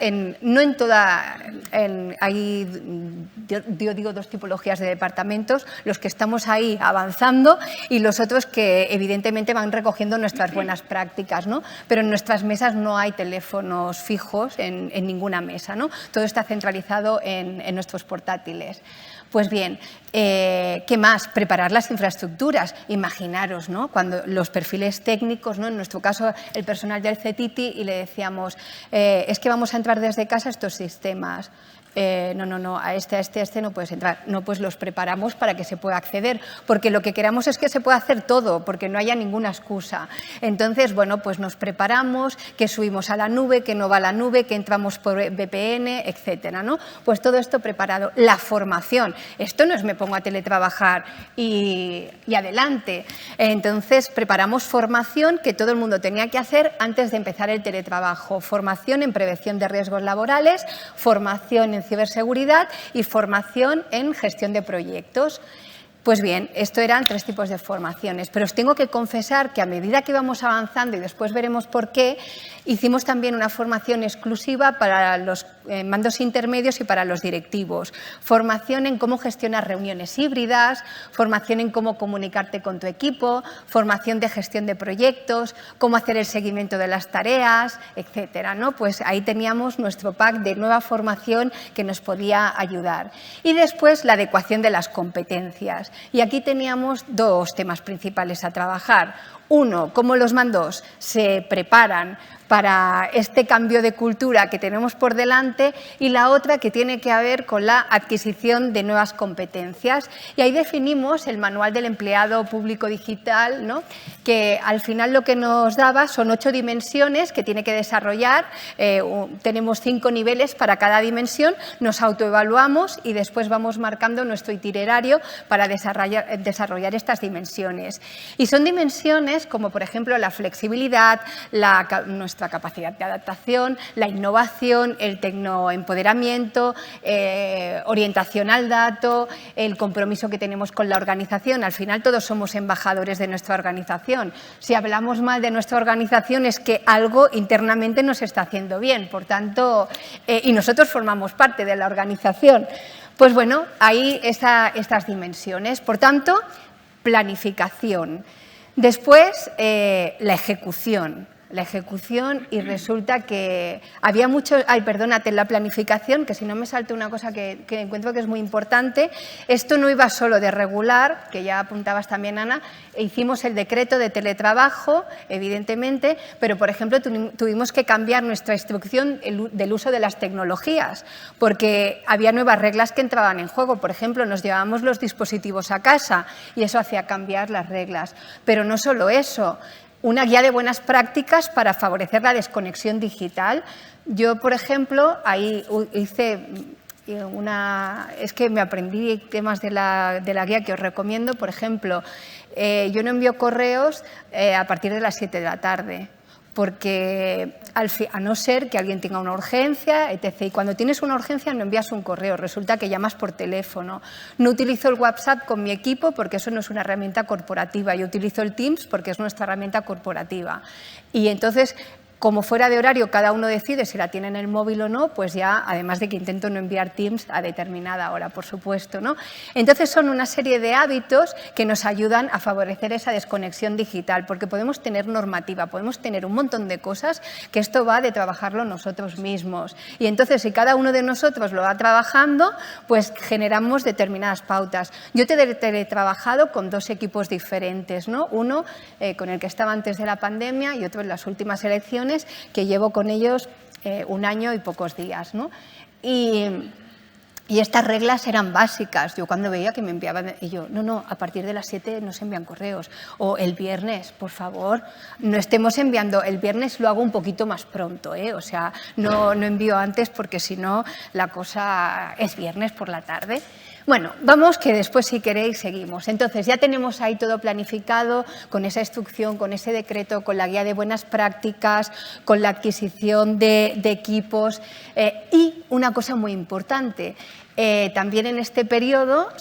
yo digo dos tipologías de departamentos, los que estamos ahí avanzando y los otros que evidentemente van recogiendo nuestras buenas prácticas, ¿no? Pero en nuestras mesas no hay teléfonos fijos en ninguna mesa, ¿no? Todo está centralizado en nuestros portátiles. Pues bien, ¿qué más? Preparar las infraestructuras. Imaginaros, ¿no?, cuando los perfiles técnicos, ¿no?, en nuestro caso el personal del CETITI, y le decíamos, es que vamos a entrar desde casa estos sistemas. No, a este no puedes entrar. No, pues los preparamos para que se pueda acceder, porque lo que queramos es que se pueda hacer todo, porque no haya ninguna excusa. Entonces, bueno, pues nos preparamos, que subimos a la nube, que no va a la nube, que entramos por VPN, etcétera, ¿no? Pues todo esto preparado. La formación. Esto no es me pongo a teletrabajar y adelante. Entonces, preparamos formación que todo el mundo tenía que hacer antes de empezar el teletrabajo. Formación en prevención de riesgos laborales, formación en ciberseguridad y formación en gestión de proyectos. Pues bien, esto eran 3 tipos de formaciones, pero os tengo que confesar que a medida que íbamos avanzando, y después veremos por qué, hicimos también una formación exclusiva para los mandos intermedios y para los directivos. Formación en cómo gestionar reuniones híbridas, formación en cómo comunicarte con tu equipo, formación de gestión de proyectos, cómo hacer el seguimiento de las tareas, etcétera, ¿no? Pues ahí teníamos nuestro pack de nueva formación que nos podía ayudar. Y después la adecuación de las competencias. Y aquí teníamos 2 temas principales a trabajar. Uno, cómo los mandos se preparan para este cambio de cultura que tenemos por delante, y la otra que tiene que ver con la adquisición de nuevas competencias. Y ahí definimos el manual del empleado público digital, ¿no? Que al final lo que nos daba son 8 dimensiones que tiene que desarrollar. Tenemos 5 niveles para cada dimensión, nos autoevaluamos y después vamos marcando nuestro itinerario para desarrollar estas dimensiones. Y son dimensiones como, por ejemplo, la flexibilidad, nuestra capacidad de adaptación, la innovación, el tecnoempoderamiento, orientación al dato, el compromiso que tenemos con la organización. Al final todos somos embajadores de nuestra organización. Si hablamos mal de nuestra organización es que algo internamente nos está haciendo bien, por tanto, y nosotros formamos parte de la organización. Pues bueno, ahí estas dimensiones. Por tanto, planificación. Después, la ejecución, y resulta que había mucho... perdónate, la planificación, que si no me salto una cosa que encuentro que es muy importante, esto no iba solo de regular, que ya apuntabas también, Ana, hicimos el decreto de teletrabajo, evidentemente, pero, por ejemplo, tuvimos que cambiar nuestra instrucción del uso de las tecnologías, porque había nuevas reglas que entraban en juego. Por ejemplo, nos llevábamos los dispositivos a casa y eso hacía cambiar las reglas. Pero no solo eso, una guía de buenas prácticas para favorecer la desconexión digital. Yo, por ejemplo, ahí hice es que me aprendí temas de la guía que os recomiendo. Por ejemplo, yo no envío correos a partir de las 7 de la tarde, porque a no ser que alguien tenga una urgencia, etc. Y cuando tienes una urgencia no envías un correo, resulta que llamas por teléfono. No utilizo el WhatsApp con mi equipo porque eso no es una herramienta corporativa. Yo utilizo el Teams porque es nuestra herramienta corporativa. Y entonces, como fuera de horario cada uno decide si la tiene en el móvil o no, pues ya, además de que intento no enviar Teams a determinada hora, por supuesto, ¿no? Entonces son una serie de hábitos que nos ayudan a favorecer esa desconexión digital, porque podemos tener normativa, podemos tener un montón de cosas que esto va de trabajarlo nosotros mismos. Y entonces, si cada uno de nosotros lo va trabajando, pues generamos determinadas pautas. Yo he teletrabajado con 2 equipos diferentes, ¿no? Uno con el que estaba antes de la pandemia y otro en las últimas elecciones, que llevo con ellos 1 año y pocos días, ¿no? Y estas reglas eran básicas. Yo cuando veía que me enviaban, y yo, no, a partir de las 7 no se envían correos. O el viernes, por favor, no estemos enviando. El viernes lo hago un poquito más pronto, ¿eh? O sea, no envío antes porque si no la cosa es viernes por la tarde. Bueno, vamos que después, si queréis, seguimos. Entonces, ya tenemos ahí todo planificado, con esa instrucción, con ese decreto, con la guía de buenas prácticas, con la adquisición de equipos. Y una cosa muy importante, también en este periodo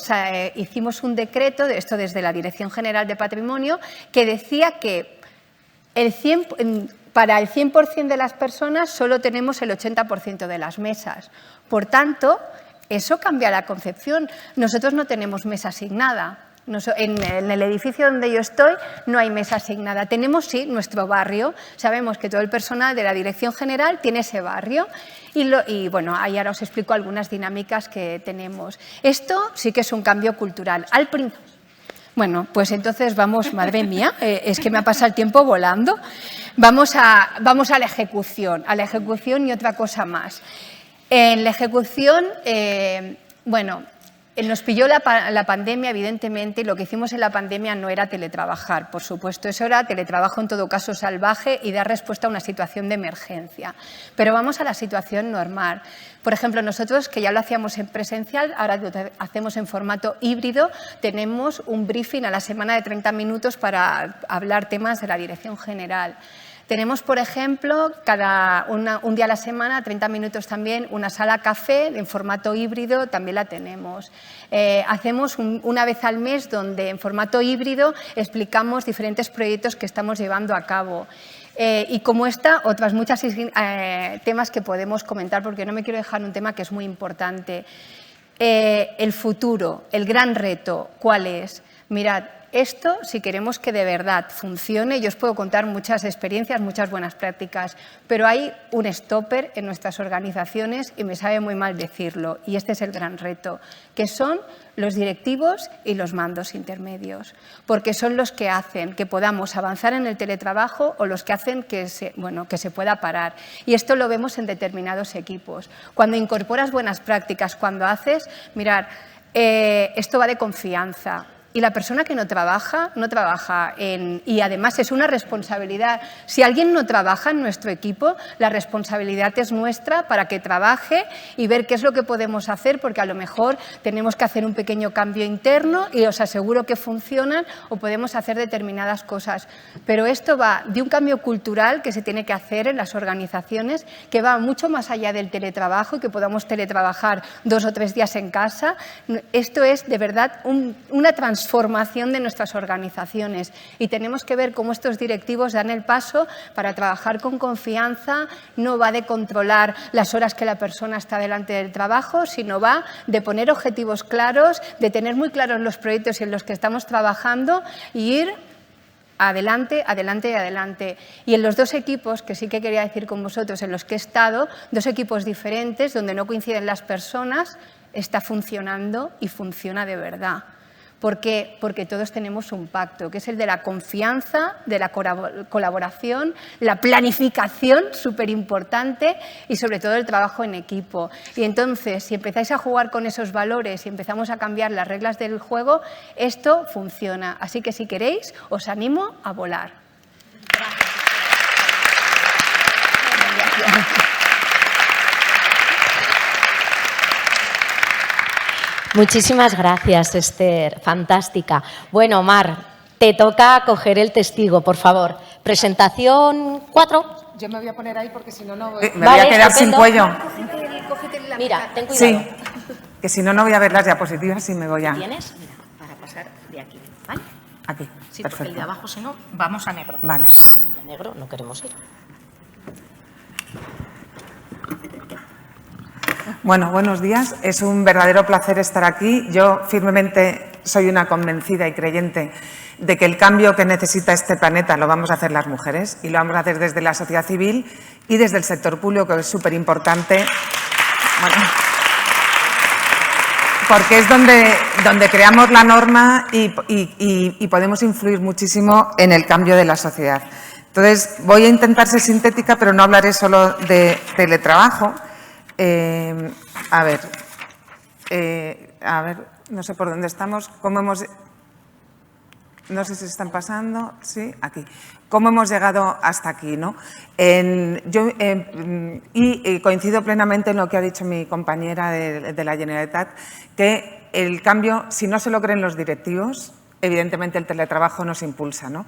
hicimos un decreto, esto desde la Dirección General de Patrimonio, que decía que para el 100% de las personas solo tenemos el 80% de las mesas. Por tanto, eso cambia la concepción. Nosotros no tenemos mesa asignada. En el edificio donde yo estoy no hay mesa asignada. Tenemos, sí, nuestro barrio. Sabemos que todo el personal de la Dirección General tiene ese barrio. Y bueno, ahí ahora os explico algunas dinámicas que tenemos. Esto sí que es un cambio cultural. Bueno, pues entonces vamos, madre mía, es que me ha pasado el tiempo volando. Vamos a la ejecución y otra cosa más. En la ejecución, bueno, nos pilló la pandemia, evidentemente, y lo que hicimos en la pandemia no era teletrabajar, por supuesto, eso era teletrabajo en todo caso salvaje y dar respuesta a una situación de emergencia. Pero vamos a la situación normal. Por ejemplo, nosotros, que ya lo hacíamos en presencial, ahora lo hacemos en formato híbrido, tenemos un briefing a la semana de 30 minutos para hablar temas de la Dirección General. Tenemos, por ejemplo, un día a la semana, 30 minutos también, una sala café en formato híbrido, también la tenemos. Hacemos una vez al mes donde en formato híbrido explicamos diferentes proyectos que estamos llevando a cabo. Y como otras muchas temas que podemos comentar, porque no me quiero dejar un tema que es muy importante. El futuro, el gran reto, ¿cuál es? Mirad, esto, si queremos que de verdad funcione, yo os puedo contar muchas experiencias, muchas buenas prácticas, pero hay un stopper en nuestras organizaciones y me sabe muy mal decirlo, y este es el gran reto, que son los directivos y los mandos intermedios, porque son los que hacen que podamos avanzar en el teletrabajo o los que hacen que se pueda parar. Y esto lo vemos en determinados equipos. Cuando incorporas buenas prácticas, cuando haces, mirad, esto va de confianza. Y la persona que no trabaja y además es una responsabilidad. Si alguien no trabaja en nuestro equipo, la responsabilidad es nuestra para que trabaje y ver qué es lo que podemos hacer, porque a lo mejor tenemos que hacer un pequeño cambio interno y os aseguro que funcionan o podemos hacer determinadas cosas. Pero esto va de un cambio cultural que se tiene que hacer en las organizaciones, que va mucho más allá del teletrabajo y que podamos teletrabajar 2 o 3 días en casa. Esto es de verdad una transformación de nuestras organizaciones y tenemos que ver cómo estos directivos dan el paso para trabajar con confianza. No va de controlar las horas que la persona está delante del trabajo, sino va de poner objetivos claros, de tener muy claros los proyectos en los que estamos trabajando y ir adelante, adelante y adelante. Y en los 2 equipos, que sí que quería decir con vosotros, en los que he estado, 2 equipos diferentes, donde no coinciden las personas, está funcionando y funciona de verdad. ¿Por qué? Porque todos tenemos un pacto, que es el de la confianza, de la colaboración, la planificación, súper importante, y sobre todo el trabajo en equipo. Y entonces, si empezáis a jugar con esos valores y empezamos a cambiar las reglas del juego, esto funciona. Así que si queréis, os animo a volar. Gracias. Muchísimas gracias, Esther. Fantástica. Bueno, Mar, te toca coger el testigo, por favor. Presentación 4. Yo me voy a poner ahí porque si no, no Vale, voy a quedar sin cuello. Mira, ten cuidado. Sí, que si no, no voy a ver las diapositivas y me voy a... ¿Tienes? Mira, para pasar de aquí, ¿vale? Aquí, Sí, perfecto. porque el de abajo, si no, vamos a negro. Vale. De negro no queremos ir. Bueno, buenos días. Es un verdadero placer estar aquí. Yo firmemente soy una convencida y creyente de que el cambio que necesita este planeta lo vamos a hacer las mujeres y lo vamos a hacer desde la sociedad civil y desde el sector público, que es súper importante. Bueno, porque es donde creamos la norma y podemos influir muchísimo en el cambio de la sociedad. Entonces, voy a intentar ser sintética, pero no hablaré solo de teletrabajo. A ver, no sé por dónde estamos, no sé si están pasando, sí, aquí. ¿Cómo hemos llegado hasta aquí, no? Y coincido plenamente en lo que ha dicho mi compañera de la Generalitat, que el cambio, si no se lo creen los directivos, evidentemente el teletrabajo nos impulsa, ¿no?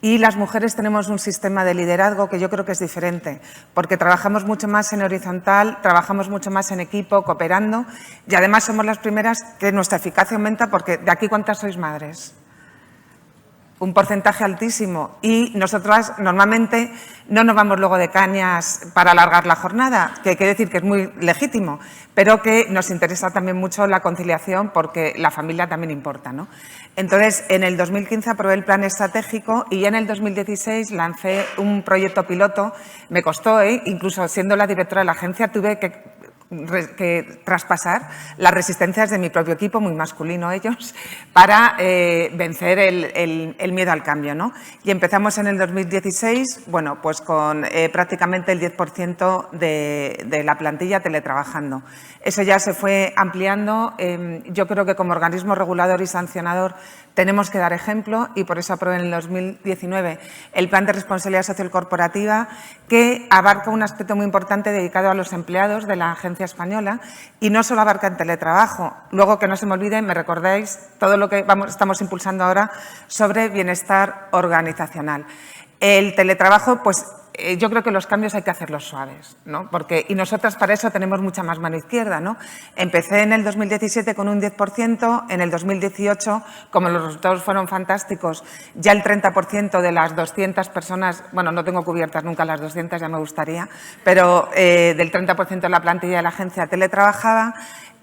Y las mujeres tenemos un sistema de liderazgo que yo creo que es diferente, porque trabajamos mucho más en horizontal, trabajamos mucho más en equipo, cooperando, y además somos las primeras que nuestra eficacia aumenta, porque de aquí, ¿cuántas sois madres? Un porcentaje altísimo, y nosotras normalmente no nos vamos luego de cañas para alargar la jornada, que hay que decir que es muy legítimo, pero que nos interesa también mucho la conciliación porque la familia también importa, ¿no? Entonces, en el 2015 aprobé el plan estratégico y ya en el 2016 lancé un proyecto piloto. Me costó, incluso siendo la directora de la agencia, tuve que traspasar las resistencias de mi propio equipo, muy masculino ellos, para vencer el miedo al cambio, ¿no? Y empezamos en el 2016, bueno, pues con prácticamente el 10% de la plantilla teletrabajando. Eso ya se fue ampliando. Yo creo que como organismo regulador y sancionador tenemos que dar ejemplo y por eso aprobé en el 2019 el Plan de Responsabilidad Social Corporativa, que abarca un aspecto muy importante dedicado a los empleados de la agencia española y no solo abarca el teletrabajo. Luego, que no se me olvide, me recordáis todo lo que estamos impulsando ahora sobre bienestar organizacional. El teletrabajo, pues yo creo que los cambios hay que hacerlos suaves, ¿no? Y nosotras para eso tenemos mucha más mano izquierda, ¿no? Empecé en el 2017 con un 10%, en el 2018, como los resultados fueron fantásticos, ya el 30% de las 200 personas, bueno, no tengo cubiertas nunca las 200, ya me gustaría, pero del 30% de la plantilla de la agencia teletrabajaba.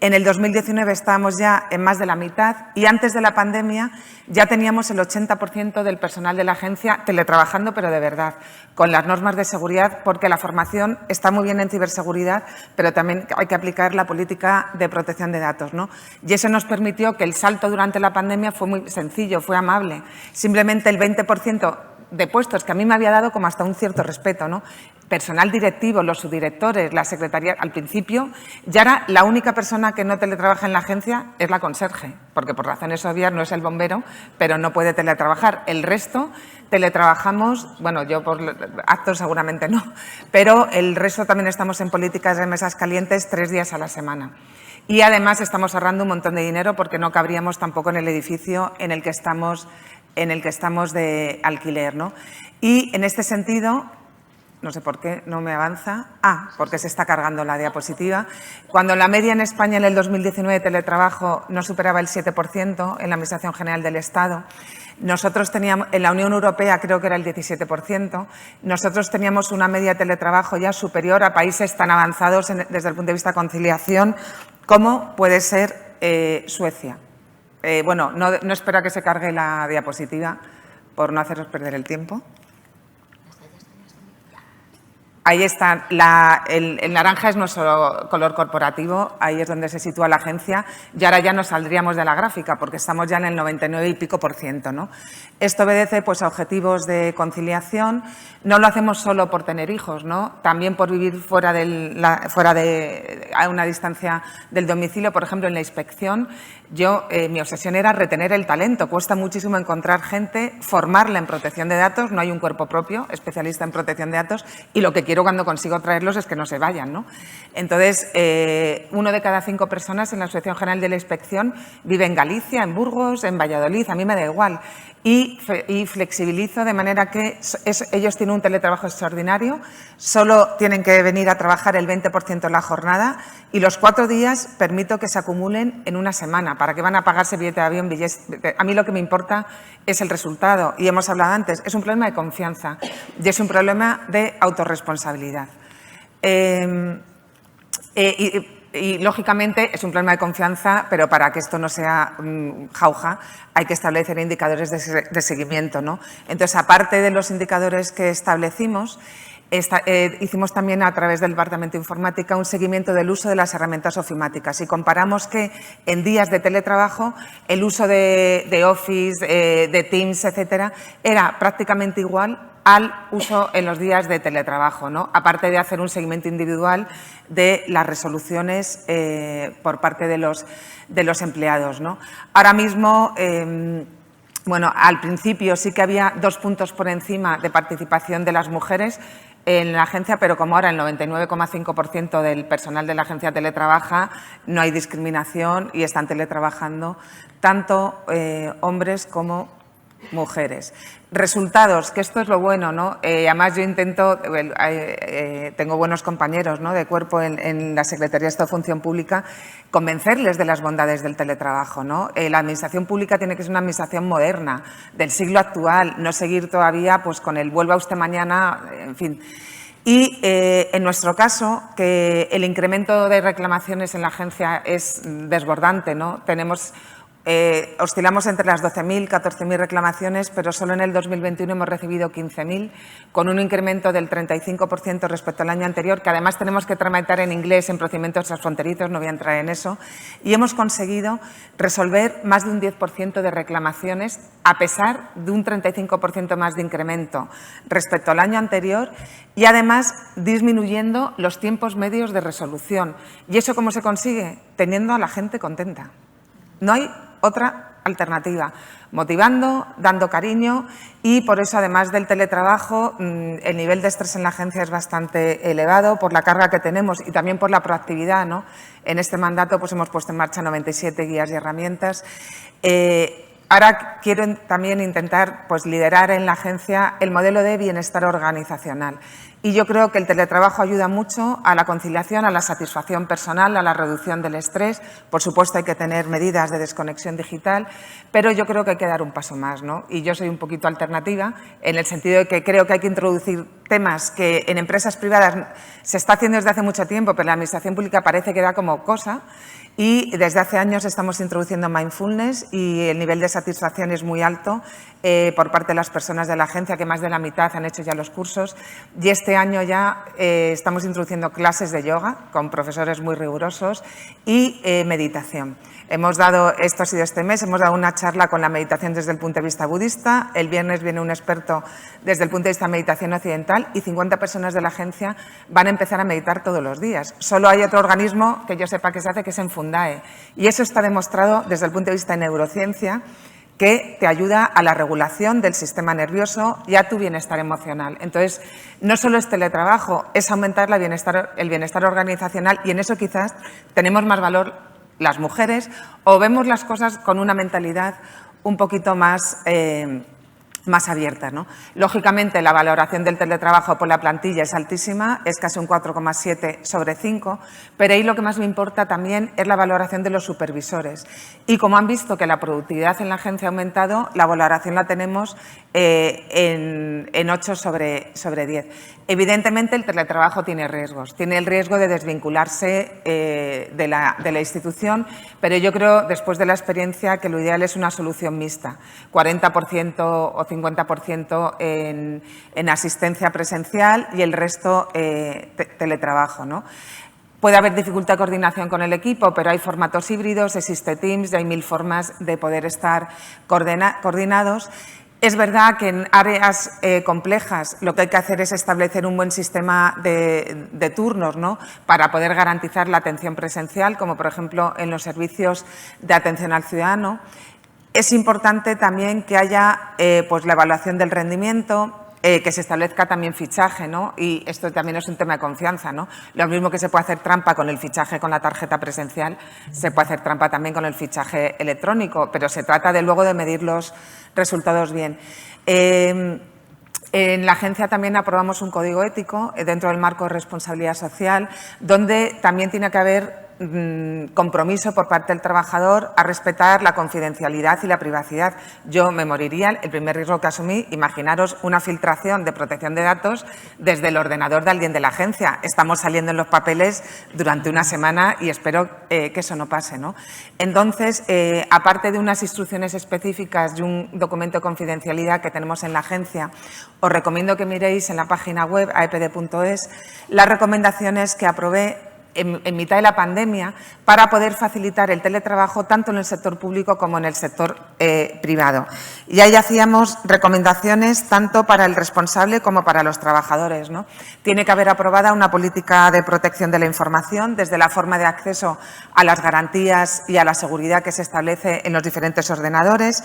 En el 2019 estábamos ya en más de la mitad y antes de la pandemia ya teníamos el 80% del personal de la agencia teletrabajando, pero de verdad, con las normas de seguridad, porque la formación está muy bien en ciberseguridad, pero también hay que aplicar la política de protección de datos, ¿no? Y eso nos permitió que el salto durante la pandemia fue muy sencillo, fue amable. Simplemente el 20% de puestos que a mí me había dado como hasta un cierto respeto, ¿no? Personal directivo, los subdirectores, la secretaría, al principio ya era la única persona que no teletrabaja en la agencia es la conserje, porque por razones obvias no es el bombero, pero no puede teletrabajar. El resto teletrabajamos, bueno, yo por actos seguramente no, pero el resto también estamos en políticas de mesas calientes 3 días a la semana. Y además estamos ahorrando un montón de dinero porque no cabríamos tampoco en el edificio en el que estamos de alquiler, ¿no? Y en este sentido, no sé por qué no me avanza. Porque se está cargando la diapositiva. Cuando la media en España en el 2019 de teletrabajo no superaba el 7% en la Administración General del Estado, nosotros teníamos, en la Unión Europea creo que era el 17%, nosotros teníamos una media de teletrabajo ya superior a países tan avanzados desde el punto de vista de conciliación como puede ser Suecia. Bueno, no espero a que se cargue la diapositiva por no haceros perder el tiempo. Ahí está, el naranja es nuestro color corporativo, ahí es donde se sitúa la agencia y ahora ya nos saldríamos de la gráfica porque estamos ya en el 99 y pico %, ¿no? Esto obedece pues, a objetivos de conciliación, no lo hacemos solo por tener hijos, ¿no? También por vivir fuera a una distancia del domicilio, por ejemplo, en la inspección. Mi obsesión era retener el talento, cuesta muchísimo encontrar gente, formarla en protección de datos, no hay un cuerpo propio especialista en protección de datos y lo que quiero cuando consigo traerlos es que no se vayan, ¿no? Entonces, 1 de cada 5 personas en la Asociación General de la Inspección vive en Galicia, en Burgos, en Valladolid, a mí me da igual. Y flexibilizo de manera que ellos tienen un teletrabajo extraordinario, solo tienen que venir a trabajar el 20% en la jornada y los 4 días permito que se acumulen en una semana. ¿Para qué van a pagarse billete de avión? A mí lo que me importa es el resultado. Y hemos hablado antes, es un problema de confianza y es un problema de autorresponsabilidad. Y, lógicamente, es un problema de confianza, pero para que esto no sea jauja, hay que establecer indicadores de seguimiento, ¿no? Entonces, aparte de los indicadores que establecimos, hicimos también a través del Departamento de Informática un seguimiento del uso de las herramientas ofimáticas y comparamos que en días de teletrabajo el uso de Office, de Teams, etcétera, era prácticamente igual al uso en los días de teletrabajo, ¿no? Aparte de hacer un seguimiento individual de las resoluciones por parte de los empleados, ¿no? Ahora mismo, bueno, al principio sí que había 2 puntos por encima de participación de las mujeres en la agencia, pero como ahora el 99,5% del personal de la agencia teletrabaja, no hay discriminación y están teletrabajando tanto hombres como mujeres. Resultados, que esto es lo bueno, ¿no? Además yo intento, tengo buenos compañeros, ¿no?, de cuerpo en la Secretaría de Estado de Función Pública, convencerles de las bondades del teletrabajo, ¿no? La administración pública tiene que ser una administración moderna, del siglo actual, no seguir todavía pues con el vuelva usted mañana, en fin. Y en nuestro caso, que el incremento de reclamaciones en la agencia es desbordante, ¿no? Oscilamos entre las 12.000 y 14.000 reclamaciones, pero solo en el 2021 hemos recibido 15.000, con un incremento del 35% respecto al año anterior, que además tenemos que tramitar en inglés en procedimientos transfronterizos, no voy a entrar en eso, y hemos conseguido resolver más de un 10% de reclamaciones, a pesar de un 35% más de incremento respecto al año anterior, y además disminuyendo los tiempos medios de resolución. ¿Y eso cómo se consigue? Teniendo a la gente contenta. No hay otra alternativa, motivando, dando cariño y por eso, además del teletrabajo, el nivel de estrés en la agencia es bastante elevado por la carga que tenemos y también por la proactividad, ¿no? En este mandato pues hemos puesto en marcha 97 guías y herramientas. ahora quiero también intentar pues, liderar en la agencia el modelo de bienestar organizacional. Y yo creo que el teletrabajo ayuda mucho a la conciliación, a la satisfacción personal, a la reducción del estrés. Por supuesto, hay que tener medidas de desconexión digital, pero yo creo que hay que dar un paso más, ¿no? Y yo soy un poquito alternativa en el sentido de que creo que hay que introducir temas que en empresas privadas se está haciendo desde hace mucho tiempo, pero en la administración pública parece que da como cosa. Y desde hace años estamos introduciendo mindfulness y el nivel de satisfacción es muy alto por parte de las personas de la agencia, que más de la mitad han hecho ya los cursos. Y este año ya estamos introduciendo clases de yoga con profesores muy rigurosos y meditación. Esto ha sido este mes, hemos dado una charla con la meditación desde el punto de vista budista. El viernes viene un experto desde el punto de vista de meditación occidental y 50 personas de la agencia van a empezar a meditar todos los días. Solo hay otro organismo que yo sepa que se hace, que es en Fundae. Y eso está demostrado desde el punto de vista de neurociencia, que te ayuda a la regulación del sistema nervioso y a tu bienestar emocional. Entonces, no solo es teletrabajo, es aumentar el bienestar organizacional y en eso quizás tenemos más valor las mujeres o vemos las cosas con una mentalidad un poquito más abierta, ¿no? Lógicamente, la valoración del teletrabajo por la plantilla es altísima, es casi un 4,7 sobre 5, pero ahí lo que más me importa también es la valoración de los supervisores. Y como han visto que la productividad en la agencia ha aumentado, la valoración la tenemos en 8 sobre 10. Evidentemente, el teletrabajo tiene riesgos. Tiene el riesgo de desvincularse de la institución, pero yo creo, después de la experiencia, que lo ideal es una solución mixta. 40% o 50% en asistencia presencial y el resto teletrabajo, ¿no? Puede haber dificultad de coordinación con el equipo, pero hay formatos híbridos, existe Teams y hay 1000 formas de poder estar coordinados. Es verdad que en áreas complejas lo que hay que hacer es establecer un buen sistema de turnos, ¿no? Para poder garantizar la atención presencial, como por ejemplo en los servicios de atención al ciudadano. Es importante también que haya pues la evaluación del rendimiento, que se establezca también fichaje, ¿no? Y esto también es un tema de confianza, ¿no? Lo mismo que se puede hacer trampa con el fichaje con la tarjeta presencial, se puede hacer trampa también con el fichaje electrónico, pero se trata de luego de medir los resultados bien. En la agencia también aprobamos un código ético dentro del marco de responsabilidad social, donde también tiene que haber compromiso por parte del trabajador a respetar la confidencialidad y la privacidad. Yo me moriría, el primer riesgo que asumí, imaginaros una filtración de protección de datos desde el ordenador de alguien de la agencia. Estamos saliendo en los papeles durante una semana y espero que eso no pase, ¿no? Entonces, aparte de unas instrucciones específicas y un documento de confidencialidad que tenemos en la agencia, os recomiendo que miréis en la página web aepd.es las recomendaciones que aprobé en mitad de la pandemia para poder facilitar el teletrabajo tanto en el sector público como en el sector privado. Y ahí hacíamos recomendaciones tanto para el responsable como para los trabajadores, ¿no? Tiene que haber aprobada una política de protección de la información desde la forma de acceso a las garantías y a la seguridad que se establece en los diferentes ordenadores.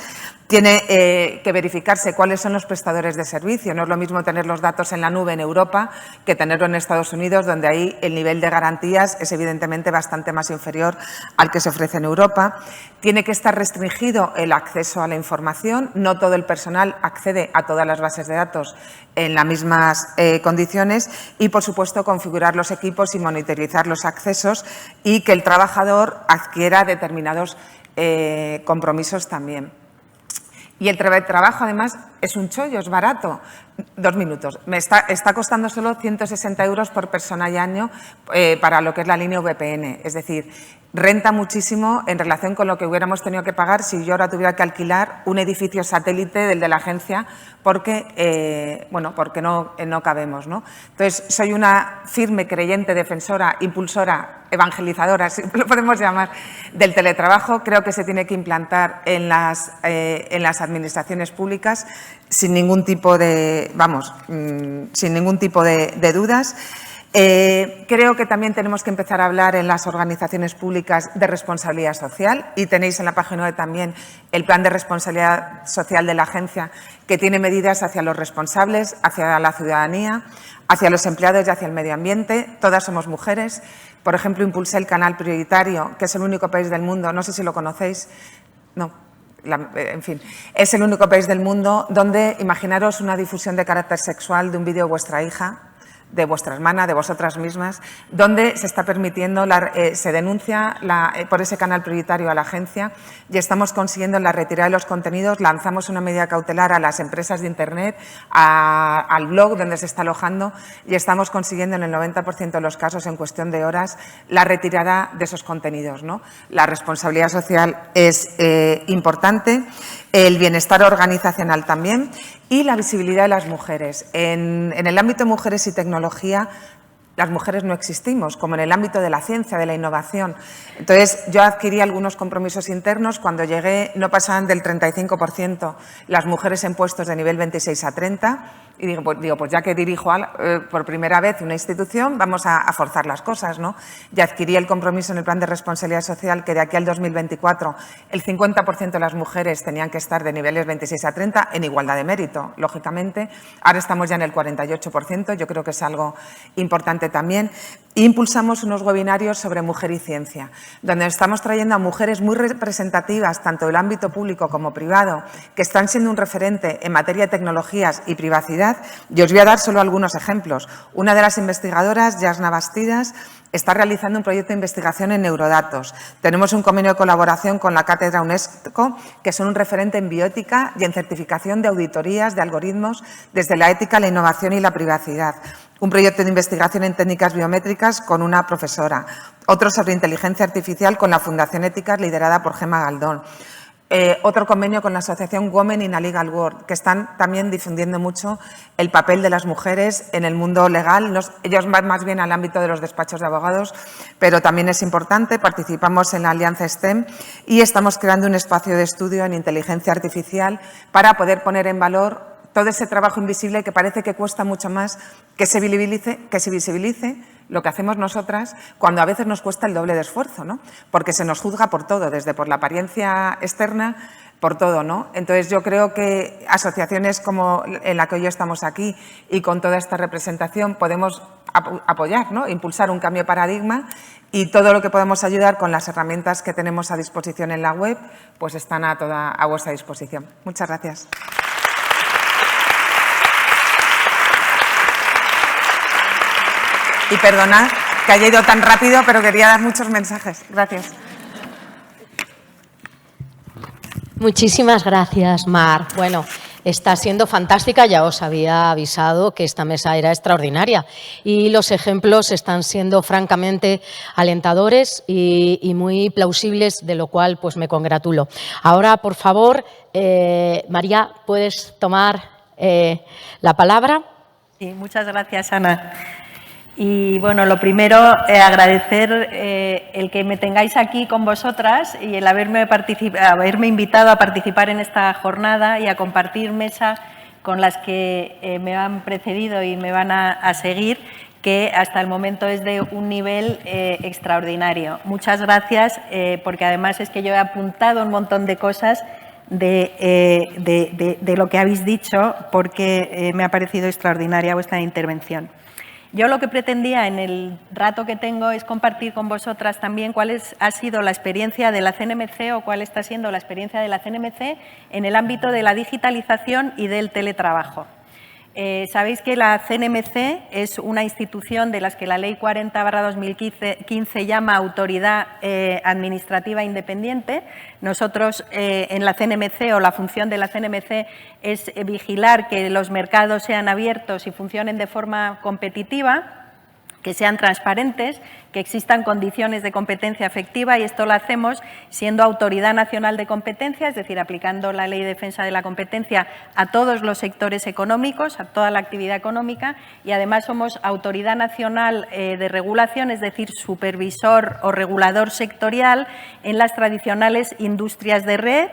Tiene que verificarse cuáles son los prestadores de servicio. No es lo mismo tener los datos en la nube en Europa que tenerlo en Estados Unidos, donde ahí el nivel de garantías es evidentemente bastante más inferior al que se ofrece en Europa. Tiene que estar restringido el acceso a la información. No todo el personal accede a todas las bases de datos en las mismas condiciones y, por supuesto, configurar los equipos y monitorizar los accesos y que el trabajador adquiera determinados compromisos también. Y el trabajo, además, es un chollo, es barato. 2 minutos. Me está costando solo 160 euros por persona y año para lo que es la línea VPN. Es decir, renta muchísimo en relación con lo que hubiéramos tenido que pagar si yo ahora tuviera que alquilar un edificio satélite del de la agencia porque, porque no cabemos, ¿no? Entonces, soy una firme creyente, defensora, impulsora, evangelizadora, si lo podemos llamar, del teletrabajo. Creo que se tiene que implantar en las administraciones públicas sin ningún tipo de, de dudas. Creo que también tenemos que empezar a hablar en las organizaciones públicas de responsabilidad social y tenéis en la página web también el plan de responsabilidad social de la agencia que tiene medidas hacia los responsables, hacia la ciudadanía, hacia los empleados y hacia el medio ambiente. Todas somos mujeres. Por ejemplo, impulsé el canal prioritario, que es el único país del mundo, no sé si lo conocéis, no, en fin, es el único país del mundo donde, imaginaros una difusión de carácter sexual de un vídeo de vuestra hija, de vuestra hermana, de vosotras mismas, donde se está permitiendo, se denuncia por ese canal prioritario a la agencia y estamos consiguiendo la retirada de los contenidos. Lanzamos una medida cautelar a las empresas de Internet, al blog donde se está alojando y estamos consiguiendo en el 90% de los casos, en cuestión de horas, la retirada de esos contenidos, ¿no? La responsabilidad social es importante, el bienestar organizacional también y la visibilidad de las mujeres. En el ámbito de mujeres y tecnología, las mujeres no existimos, como en el ámbito de la ciencia, de la innovación. Entonces, yo adquirí algunos compromisos internos. Cuando llegué no pasaban del 35% las mujeres en puestos de nivel 26 a 30. Y digo, pues ya que dirijo por primera vez una institución, vamos a forzar las cosas, ¿no? Y adquirí el compromiso en el Plan de Responsabilidad Social que de aquí al 2024 el 50% de las mujeres tenían que estar de niveles 26 a 30 en igualdad de mérito, lógicamente. Ahora estamos ya en el 48%, yo creo que es algo importante también. E impulsamos unos webinarios sobre mujer y ciencia, donde estamos trayendo a mujeres muy representativas, tanto del ámbito público como privado, que están siendo un referente en materia de tecnologías y privacidad. Y os voy a dar solo algunos ejemplos. Una de las investigadoras, Yasna Bastidas, está realizando un proyecto de investigación en neurodatos. Tenemos un convenio de colaboración con la Cátedra UNESCO, que son un referente en bioética y en certificación de auditorías de algoritmos desde la ética, la innovación y la privacidad. Un proyecto de investigación en técnicas biométricas con una profesora. Otro sobre inteligencia artificial con la Fundación Éticas, liderada por Gemma Galdón. Otro convenio con la asociación Women in a Legal World, que están también difundiendo mucho el papel de las mujeres en el mundo legal. Ellos van más bien al ámbito de los despachos de abogados, pero también es importante. Participamos en la Alianza STEM y estamos creando un espacio de estudio en inteligencia artificial para poder poner en valor todo ese trabajo invisible que parece que cuesta mucho más que se visibilice lo que hacemos nosotras, cuando a veces nos cuesta el doble de esfuerzo, ¿no? Porque se nos juzga por todo, desde por la apariencia externa, por todo, ¿no? Entonces, yo creo que asociaciones como en la que hoy estamos aquí y con toda esta representación podemos apoyar, ¿no? Impulsar un cambio de paradigma, y todo lo que podemos ayudar con las herramientas que tenemos a disposición en la web, pues están a vuestra disposición. Muchas gracias. Y perdonad que haya ido tan rápido, pero quería dar muchos mensajes. Gracias. Muchísimas gracias, Mar. Bueno, está siendo fantástica. Ya os había avisado que esta mesa era extraordinaria y los ejemplos están siendo francamente alentadores y muy plausibles, de lo cual pues me congratulo. Ahora, por favor, María, ¿puedes tomar la palabra? Sí, muchas gracias, Ana. Y bueno, lo primero, agradecer el que me tengáis aquí con vosotras y el haberme invitado a participar en esta jornada y a compartir mesa con las que me han precedido y me van a seguir, que hasta el momento es de un nivel extraordinario. Muchas gracias, porque además es que yo he apuntado un montón de cosas de lo que habéis dicho, porque me ha parecido extraordinaria vuestra intervención. Yo lo que pretendía en el rato que tengo es compartir con vosotras también cuál ha sido la experiencia de la CNMC o cuál está siendo la experiencia de la CNMC en el ámbito de la digitalización y del teletrabajo. Sabéis que la CNMC es una institución de las que la Ley 40/2015 llama Autoridad Administrativa Independiente. Nosotros en la CNMC, o la función de la CNMC, es vigilar que los mercados sean abiertos y funcionen de forma competitiva, que sean transparentes, que existan condiciones de competencia efectiva, y esto lo hacemos siendo Autoridad Nacional de Competencia, es decir, aplicando la Ley de Defensa de la Competencia a todos los sectores económicos, a toda la actividad económica, y además somos Autoridad Nacional de Regulación, es decir, supervisor o regulador sectorial en las tradicionales industrias de red,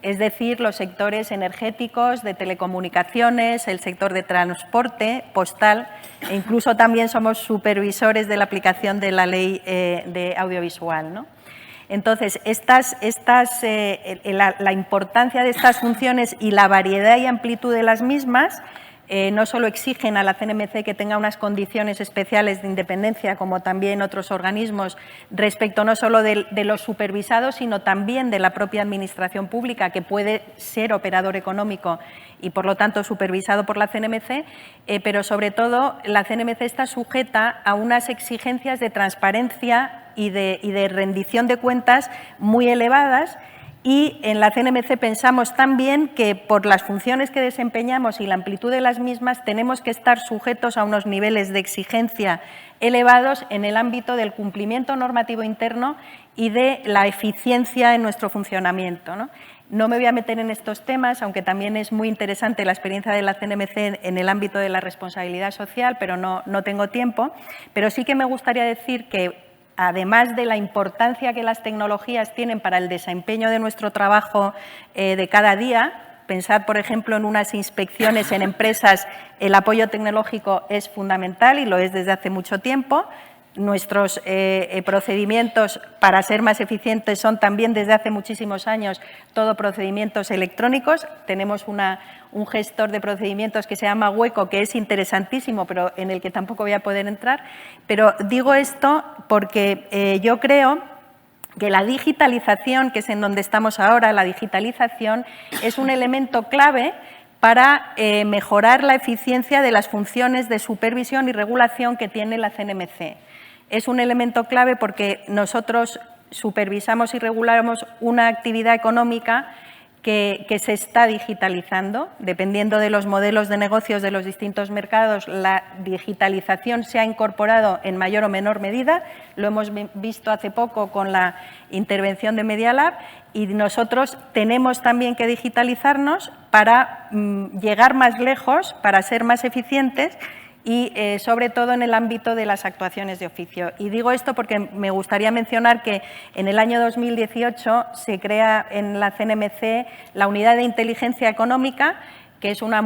es decir, los sectores energéticos, de telecomunicaciones, el sector de transporte, postal, e incluso también somos supervisores de la aplicación de la ley de audiovisual, ¿no? Entonces, la importancia de estas funciones y la variedad y amplitud de las mismas no solo exigen a la CNMC que tenga unas condiciones especiales de independencia, como también otros organismos, respecto no solo de los supervisados, sino también de la propia Administración pública, que puede ser operador económico y, por lo tanto, supervisado por la CNMC, pero, sobre todo, la CNMC está sujeta a unas exigencias de transparencia y de rendición de cuentas muy elevadas. Y en la CNMC pensamos también que, por las funciones que desempeñamos y la amplitud de las mismas, tenemos que estar sujetos a unos niveles de exigencia elevados en el ámbito del cumplimiento normativo interno y de la eficiencia en nuestro funcionamiento, ¿no? No me voy a meter en estos temas, aunque también es muy interesante la experiencia de la CNMC en el ámbito de la responsabilidad social, pero no tengo tiempo. Pero sí que me gustaría decir que, además de la importancia que las tecnologías tienen para el desempeño de nuestro trabajo de cada día, pensad, por ejemplo, en unas inspecciones en empresas, el apoyo tecnológico es fundamental y lo es desde hace mucho tiempo. Nuestros procedimientos para ser más eficientes son también desde hace muchísimos años todo procedimientos electrónicos. Tenemos un gestor de procedimientos que se llama Hueco, que es interesantísimo, pero en el que tampoco voy a poder entrar. Pero digo esto porque yo creo que la digitalización, que es en donde estamos ahora, la digitalización es un elemento clave para mejorar la eficiencia de las funciones de supervisión y regulación que tiene la CNMC. Es un elemento clave porque nosotros supervisamos y regulamos una actividad económica que se está digitalizando. Dependiendo de los modelos de negocios de los distintos mercados, la digitalización se ha incorporado en mayor o menor medida. Lo hemos visto hace poco con la intervención de Media Lab, y nosotros tenemos también que digitalizarnos para llegar más lejos, para ser más eficientes y, sobre todo, en el ámbito de las actuaciones de oficio. Y digo esto porque me gustaría mencionar que en el año 2018 se crea en la CNMC la Unidad de Inteligencia Económica, que es una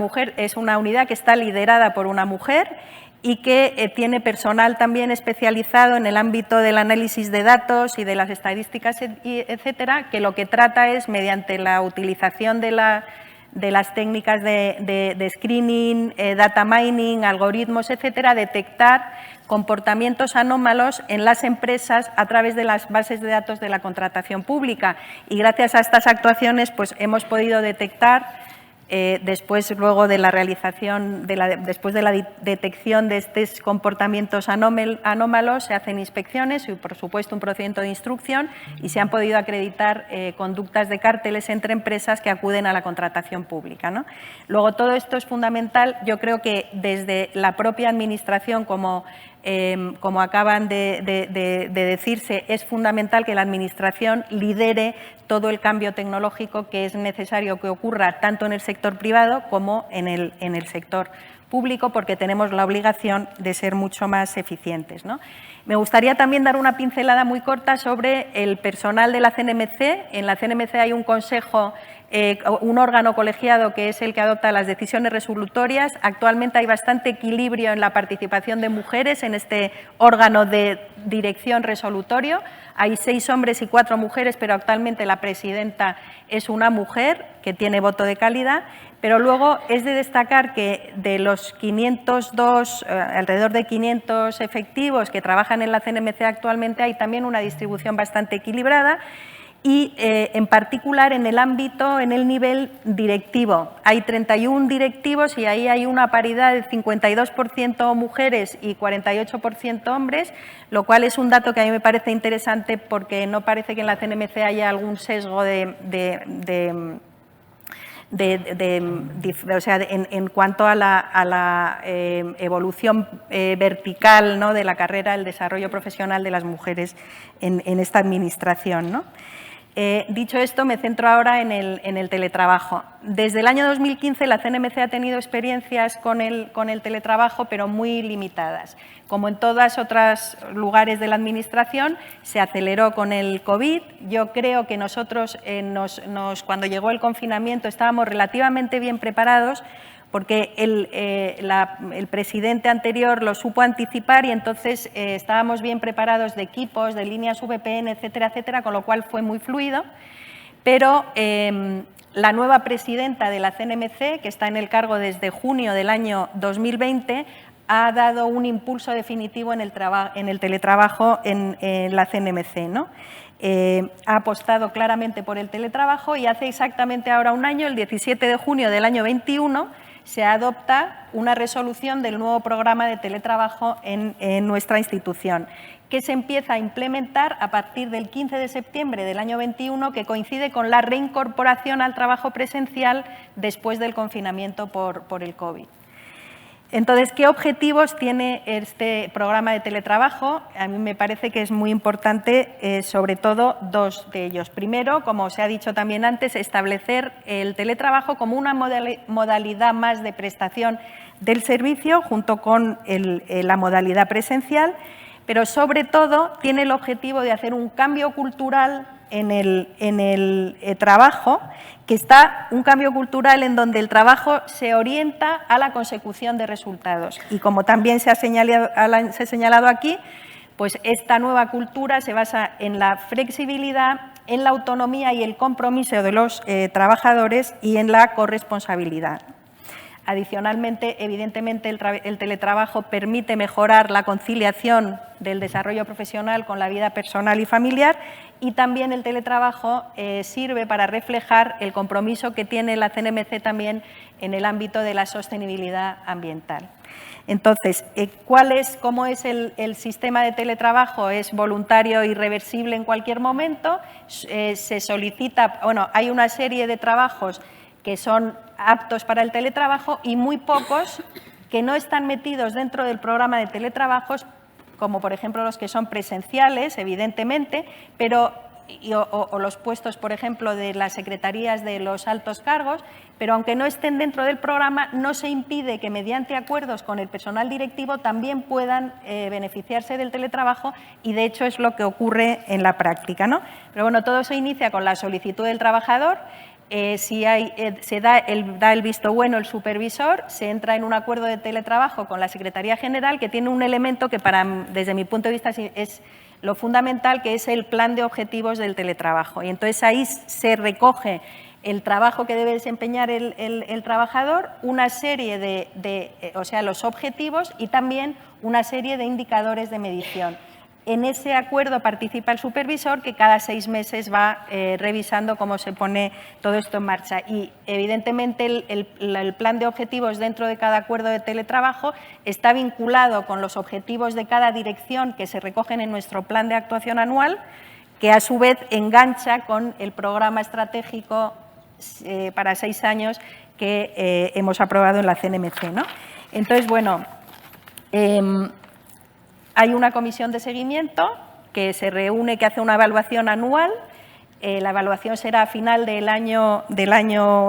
unidad que está liderada por una mujer y que tiene personal también especializado en el ámbito del análisis de datos y de las estadísticas, etcétera, que lo que trata es, mediante la utilización de las técnicas de screening, data mining, algoritmos, etcétera, detectar comportamientos anómalos en las empresas a través de las bases de datos de la contratación pública. Y gracias a estas actuaciones, pues, hemos podido detectar, después de la detección de estos comportamientos anómalos, se hacen inspecciones y, por supuesto, un procedimiento de instrucción, y se han podido acreditar conductas de cárteles entre empresas que acuden a la contratación pública, ¿no? Luego, todo esto es fundamental. Yo creo que desde la propia Administración, como acaban de decirse, es fundamental que la Administración lidere todo el cambio tecnológico que es necesario que ocurra tanto en el sector privado como en el sector público, porque tenemos la obligación de ser mucho más eficientes, ¿no? Me gustaría también dar una pincelada muy corta sobre el personal de la CNMC. En la CNMC hay un consejo, un órgano colegiado que es el que adopta las decisiones resolutorias. Actualmente hay bastante equilibrio en la participación de mujeres en este órgano de dirección resolutorio. Hay 6 hombres y 4 mujeres, pero actualmente la presidenta es una mujer que tiene voto de calidad. Pero luego es de destacar que de los 502, alrededor de 500 efectivos que trabajan en la CNMC actualmente, hay también una distribución bastante equilibrada y, en particular, en el nivel directivo. Hay 31 directivos y ahí hay una paridad de 52% mujeres y 48% hombres, lo cual es un dato que a mí me parece interesante, porque no parece que en la CNMC haya algún sesgo en cuanto a la evolución vertical, ¿no?, de la carrera, el desarrollo profesional de las mujeres en esta Administración, ¿no? Dicho esto, me centro ahora en el teletrabajo. Desde el año 2015 la CNMC ha tenido experiencias con el teletrabajo, pero muy limitadas. Como en todos otros lugares de la Administración, se aceleró con el COVID. Yo creo que nosotros, cuando llegó el confinamiento, estábamos relativamente bien preparados, porque el presidente anterior lo supo anticipar, y entonces estábamos bien preparados de equipos, de líneas VPN, etcétera, etcétera, con lo cual fue muy fluido. Pero la nueva presidenta de la CNMC, que está en el cargo desde junio del año 2020, ha dado un impulso definitivo en el teletrabajo en la CNMC, ¿no? Ha apostado claramente por el teletrabajo y hace exactamente ahora un año, el 17 de junio del año 21, se adopta una resolución del nuevo programa de teletrabajo en nuestra institución, que se empieza a implementar a partir del 15 de septiembre del año 21, que coincide con la reincorporación al trabajo presencial después del confinamiento por el COVID. Entonces, ¿qué objetivos tiene este programa de teletrabajo? A mí me parece que es muy importante, sobre todo, dos de ellos. Primero, como se ha dicho también antes, establecer el teletrabajo como una modalidad más de prestación del servicio junto con la modalidad presencial, pero sobre todo tiene el objetivo de hacer un cambio cultural en el trabajo, que está un cambio cultural en donde el trabajo se orienta a la consecución de resultados. Y como también se ha señalado aquí, pues esta nueva cultura se basa en la flexibilidad, en la autonomía y el compromiso de los trabajadores y en la corresponsabilidad. Adicionalmente, evidentemente, el teletrabajo permite mejorar la conciliación del desarrollo profesional con la vida personal y familiar, y también el teletrabajo sirve para reflejar el compromiso que tiene la CNMC también en el ámbito de la sostenibilidad ambiental. Entonces, ¿cómo es el sistema de teletrabajo? Es voluntario y reversible en cualquier momento. Se solicita, bueno, hay una serie de trabajos que son aptos para el teletrabajo y muy pocos que no están metidos dentro del programa de teletrabajos, como por ejemplo los que son presenciales, evidentemente, pero o los puestos, por ejemplo, de las secretarías de los altos cargos, pero aunque no estén dentro del programa, no se impide que mediante acuerdos con el personal directivo también puedan beneficiarse del teletrabajo, y de hecho es lo que ocurre en la práctica, ¿no? Pero bueno, todo se inicia con la solicitud del trabajador. Se da el visto bueno el supervisor, se entra en un acuerdo de teletrabajo con la Secretaría General, que tiene un elemento que desde mi punto de vista es lo fundamental, que es el plan de objetivos del teletrabajo. Y entonces ahí se recoge el trabajo que debe desempeñar el trabajador, una serie o sea, los objetivos y también una serie de indicadores de medición. En ese acuerdo participa el supervisor, que cada 6 meses va revisando cómo se pone todo esto en marcha. Y, evidentemente, el plan de objetivos dentro de cada acuerdo de teletrabajo está vinculado con los objetivos de cada dirección que se recogen en nuestro plan de actuación anual, que a su vez engancha con el programa estratégico para 6 años que hemos aprobado en la CNMC, ¿no? Entonces, bueno, hay una comisión de seguimiento que se reúne, que hace una evaluación anual. La evaluación será a final del año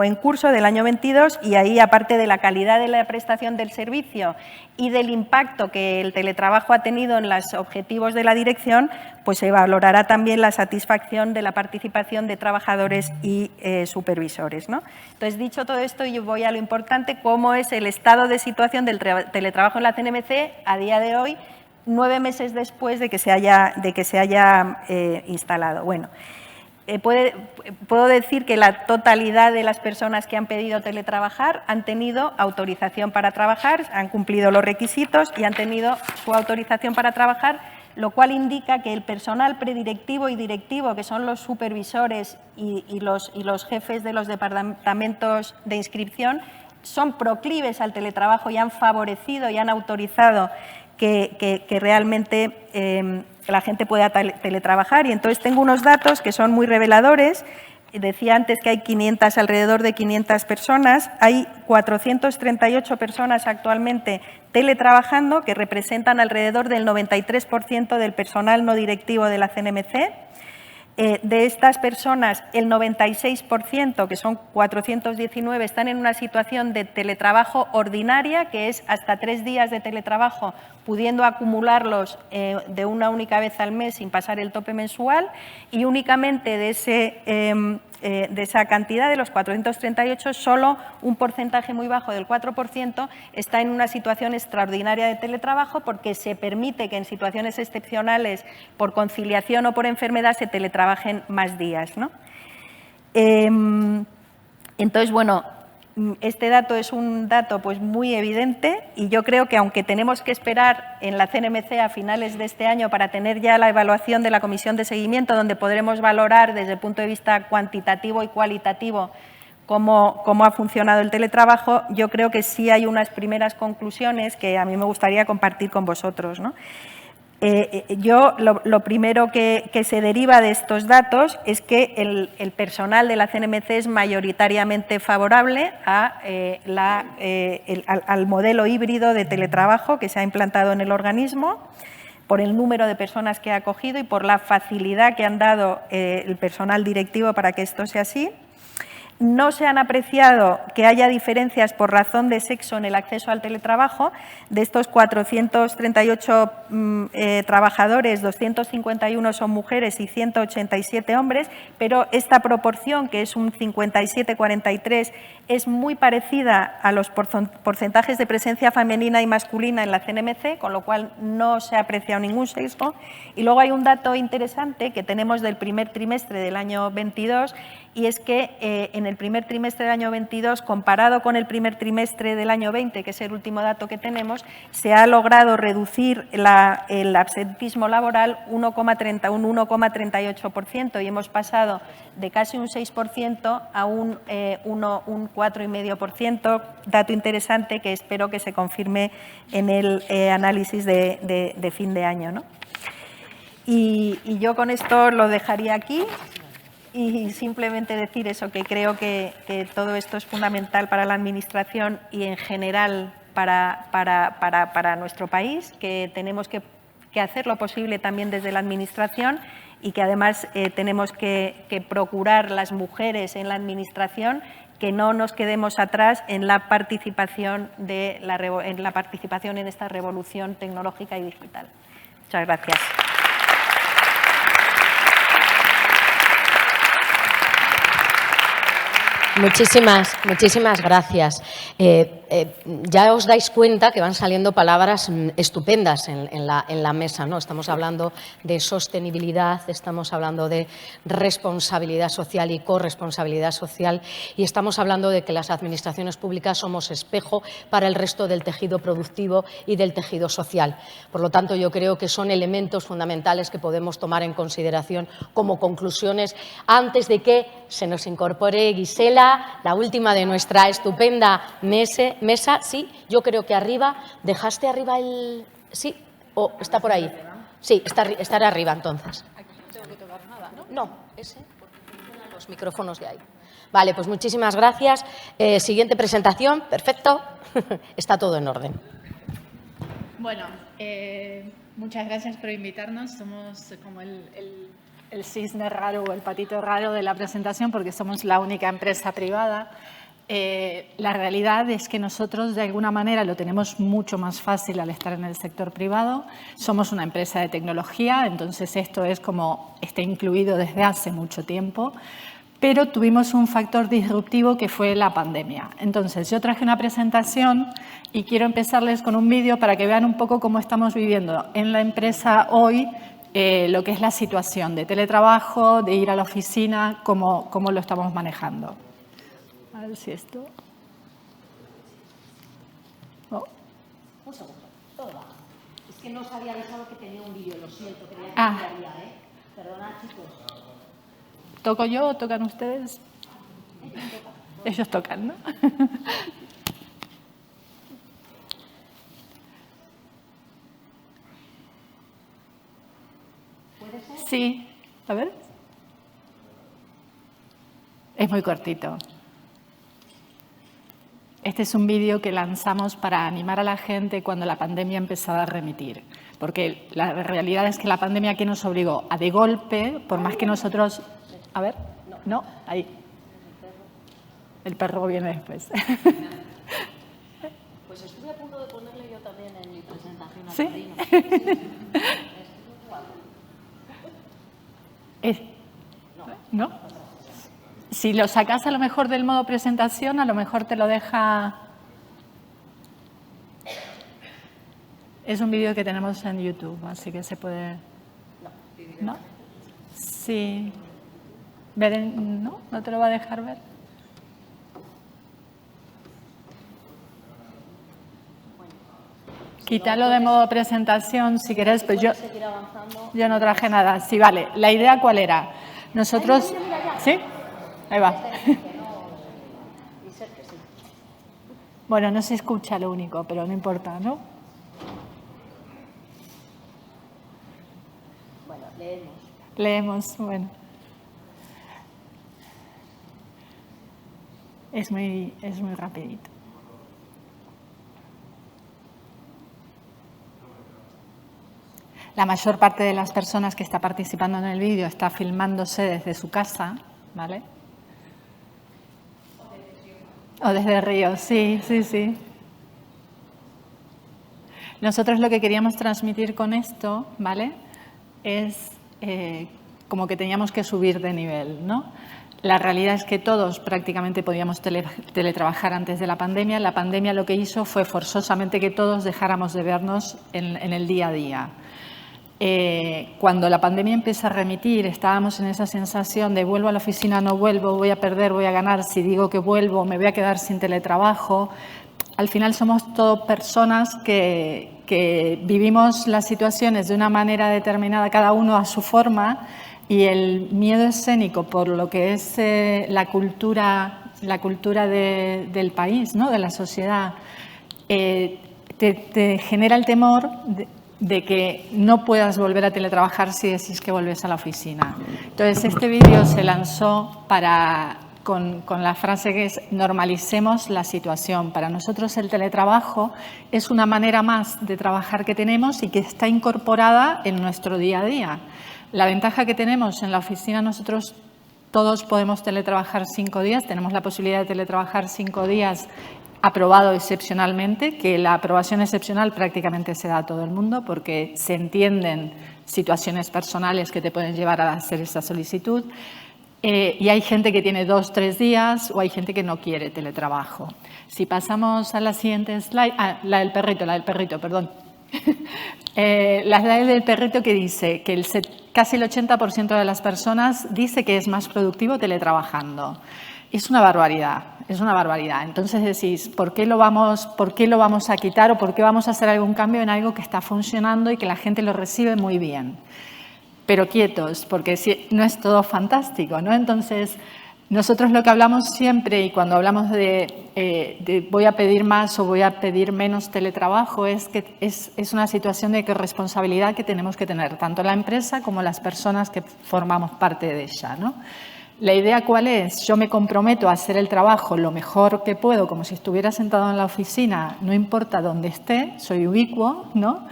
en curso, del año 22, y ahí, aparte de la calidad de la prestación del servicio y del impacto que el teletrabajo ha tenido en los objetivos de la dirección, pues se valorará también la satisfacción de la participación de trabajadores y supervisores, ¿no? Entonces, dicho todo esto, yo voy a lo importante, cómo es el estado de situación del teletrabajo en la CNMC a día de hoy, 9 meses después de que se haya instalado. Bueno, puedo decir que la totalidad de las personas que han pedido teletrabajar han tenido autorización para trabajar, han cumplido los requisitos y han tenido su autorización para trabajar, lo cual indica que el personal predirectivo y directivo, que son los supervisores y los jefes de los departamentos de inscripción, son proclives al teletrabajo y han favorecido y han autorizado que realmente la gente pueda teletrabajar. Y entonces tengo unos datos que son muy reveladores. Decía antes que hay alrededor de 500 personas. Hay 438 personas actualmente teletrabajando, que representan alrededor del 93% del personal no directivo de la CNMC. De estas personas, el 96%, que son 419, están en una situación de teletrabajo ordinaria, que es hasta 3 días de teletrabajo, pudiendo acumularlos de una única vez al mes sin pasar el tope mensual, y únicamente de esa cantidad, de los 438, solo un porcentaje muy bajo del 4% está en una situación extraordinaria de teletrabajo, porque se permite que en situaciones excepcionales, por conciliación o por enfermedad, se teletrabajen más días, ¿no? Entonces, bueno, este dato es un dato pues, muy evidente y yo creo que aunque tenemos que esperar en la CNMC a finales de este año para tener ya la evaluación de la comisión de seguimiento, donde podremos valorar desde el punto de vista cuantitativo y cualitativo cómo ha funcionado el teletrabajo, yo creo que sí hay unas primeras conclusiones que a mí me gustaría compartir con vosotros, ¿no? Yo lo primero que se deriva de estos datos es que el personal de la CNMC es mayoritariamente favorable al modelo híbrido de teletrabajo que se ha implantado en el organismo, por el número de personas que ha acogido y por la facilidad que han dado el personal directivo para que esto sea así. No se han apreciado que haya diferencias por razón de sexo en el acceso al teletrabajo. De estos 438 trabajadores, 251 son mujeres y 187 hombres, pero esta proporción, que es un 57-43, es muy parecida a los porcentajes de presencia femenina y masculina en la CNMC, con lo cual no se ha apreciado ningún sesgo. Y luego hay un dato interesante que tenemos del primer trimestre del año 22, y es que en el primer trimestre del año 22, comparado con el primer trimestre del año 20, que es el último dato que tenemos, se ha logrado reducir el absentismo laboral un 1,38% y hemos pasado de casi un 6% a un 4,5%, dato interesante que espero que se confirme en el análisis de fin de año, ¿no? Y yo con esto lo dejaría aquí. Y simplemente decir eso, que creo que todo esto es fundamental para la Administración y en general para nuestro país, que tenemos que hacer lo posible también desde la Administración y que además tenemos que procurar las mujeres en la Administración que no nos quedemos atrás en la participación en esta revolución tecnológica y digital. Muchas gracias. Muchísimas gracias. Ya os dais cuenta que van saliendo palabras estupendas en la mesa, ¿no? Estamos hablando de sostenibilidad, estamos hablando de responsabilidad social y corresponsabilidad social y estamos hablando de que las administraciones públicas somos espejo para el resto del tejido productivo y del tejido social. Por lo tanto, yo creo que son elementos fundamentales que podemos tomar en consideración como conclusiones antes de que se nos incorpore Gisela, la última de nuestra estupenda mesa. Sí, yo creo que arriba, ¿dejaste arriba el...? ¿Sí? ¿O está por ahí? Sí, estará arriba entonces. ¿No tengo que tocar nada, no? No, ese, porque funcionan los micrófonos de ahí. Vale, pues muchísimas gracias. Siguiente presentación, perfecto. Está todo en orden. Bueno, muchas gracias por invitarnos. Somos como el cisne raro o el patito raro de la presentación porque somos la única empresa privada. La realidad es que nosotros de alguna manera lo tenemos mucho más fácil al estar en el sector privado. Somos una empresa de tecnología, entonces esto es como está incluido desde hace mucho tiempo, pero tuvimos un factor disruptivo que fue la pandemia. Entonces yo traje una presentación y quiero empezarles con un vídeo para que vean un poco cómo estamos viviendo en la empresa hoy lo que es la situación de teletrabajo, de ir a la oficina, cómo lo estamos manejando. A ver si esto... Oh. Un segundo, todo va. Es que no os había avisado que tenía un vídeo, lo siento, creía que cambiaría, ¿eh? Perdonad, chicos. ¿Toco yo o tocan ustedes? Ellos tocan, ¿no? ¿Puede ser? Sí. A ver. Es muy cortito. Este es un vídeo que lanzamos para animar a la gente cuando la pandemia empezaba a remitir. Porque la realidad es que la pandemia aquí nos obligó a de golpe, por más que nosotros... A ver, no, ahí. El perro viene después. Pues estuve a punto de ponerle yo también en mi presentación. ¿Sí? ¿No? Si lo sacas a lo mejor del modo presentación, a lo mejor te lo deja... Es un vídeo que tenemos en YouTube, así que se puede... ¿No? Sí. ¿No? ¿No te lo va a dejar ver? Quítalo de modo presentación si querés, pues yo no traje nada. Sí, vale. ¿La idea cuál era? Nosotros... ¿Sí? Ahí va. Bueno, no se escucha lo único, pero no importa, ¿no? Bueno, leemos. Leemos, bueno. Es muy rapidito. La mayor parte de las personas que está participando en el vídeo está filmándose desde su casa, ¿vale? O desde Río, sí. Nosotros lo que queríamos transmitir con esto, ¿vale? Es como que teníamos que subir de nivel, ¿no? La realidad es que todos prácticamente podíamos teletrabajar antes de la pandemia. La pandemia lo que hizo fue forzosamente que todos dejáramos de vernos en el día a día. Cuando la pandemia empieza a remitir, estábamos en esa sensación de vuelvo a la oficina, no vuelvo, voy a perder, voy a ganar, si digo que vuelvo me voy a quedar sin teletrabajo. Al final somos todas personas que vivimos las situaciones de una manera determinada, cada uno a su forma, y el miedo escénico por lo que es la cultura del país, ¿no? De la sociedad, te genera el temor de que no puedas volver a teletrabajar si decís que vuelves a la oficina. Entonces, este vídeo se lanzó con la frase que es normalicemos la situación. Para nosotros el teletrabajo es una manera más de trabajar que tenemos y que está incorporada en nuestro día a día. La ventaja que tenemos en la oficina, nosotros todos podemos teletrabajar 5 días, tenemos la posibilidad de teletrabajar 5 días aprobado excepcionalmente, que la aprobación excepcional prácticamente se da a todo el mundo porque se entienden situaciones personales que te pueden llevar a hacer esa solicitud. Y hay gente que tiene 2 o 3 días o hay gente que no quiere teletrabajo. Si pasamos a la siguiente slide, la del perrito, perdón. La slide del perrito que dice que casi el 80% de las personas dice que es más productivo teletrabajando. Es una barbaridad. Entonces decís, ¿por qué lo vamos a quitar o por qué vamos a hacer algún cambio en algo que está funcionando y que la gente lo recibe muy bien? Pero quietos, porque no es todo fantástico, ¿no? Entonces, nosotros lo que hablamos siempre y cuando hablamos de voy a pedir más o voy a pedir menos teletrabajo es que es una situación de responsabilidad que tenemos que tener, tanto la empresa como las personas que formamos parte de ella, ¿no? La idea ¿cuál es? Yo me comprometo a hacer el trabajo lo mejor que puedo, como si estuviera sentado en la oficina, no importa dónde esté, soy ubicuo, ¿no?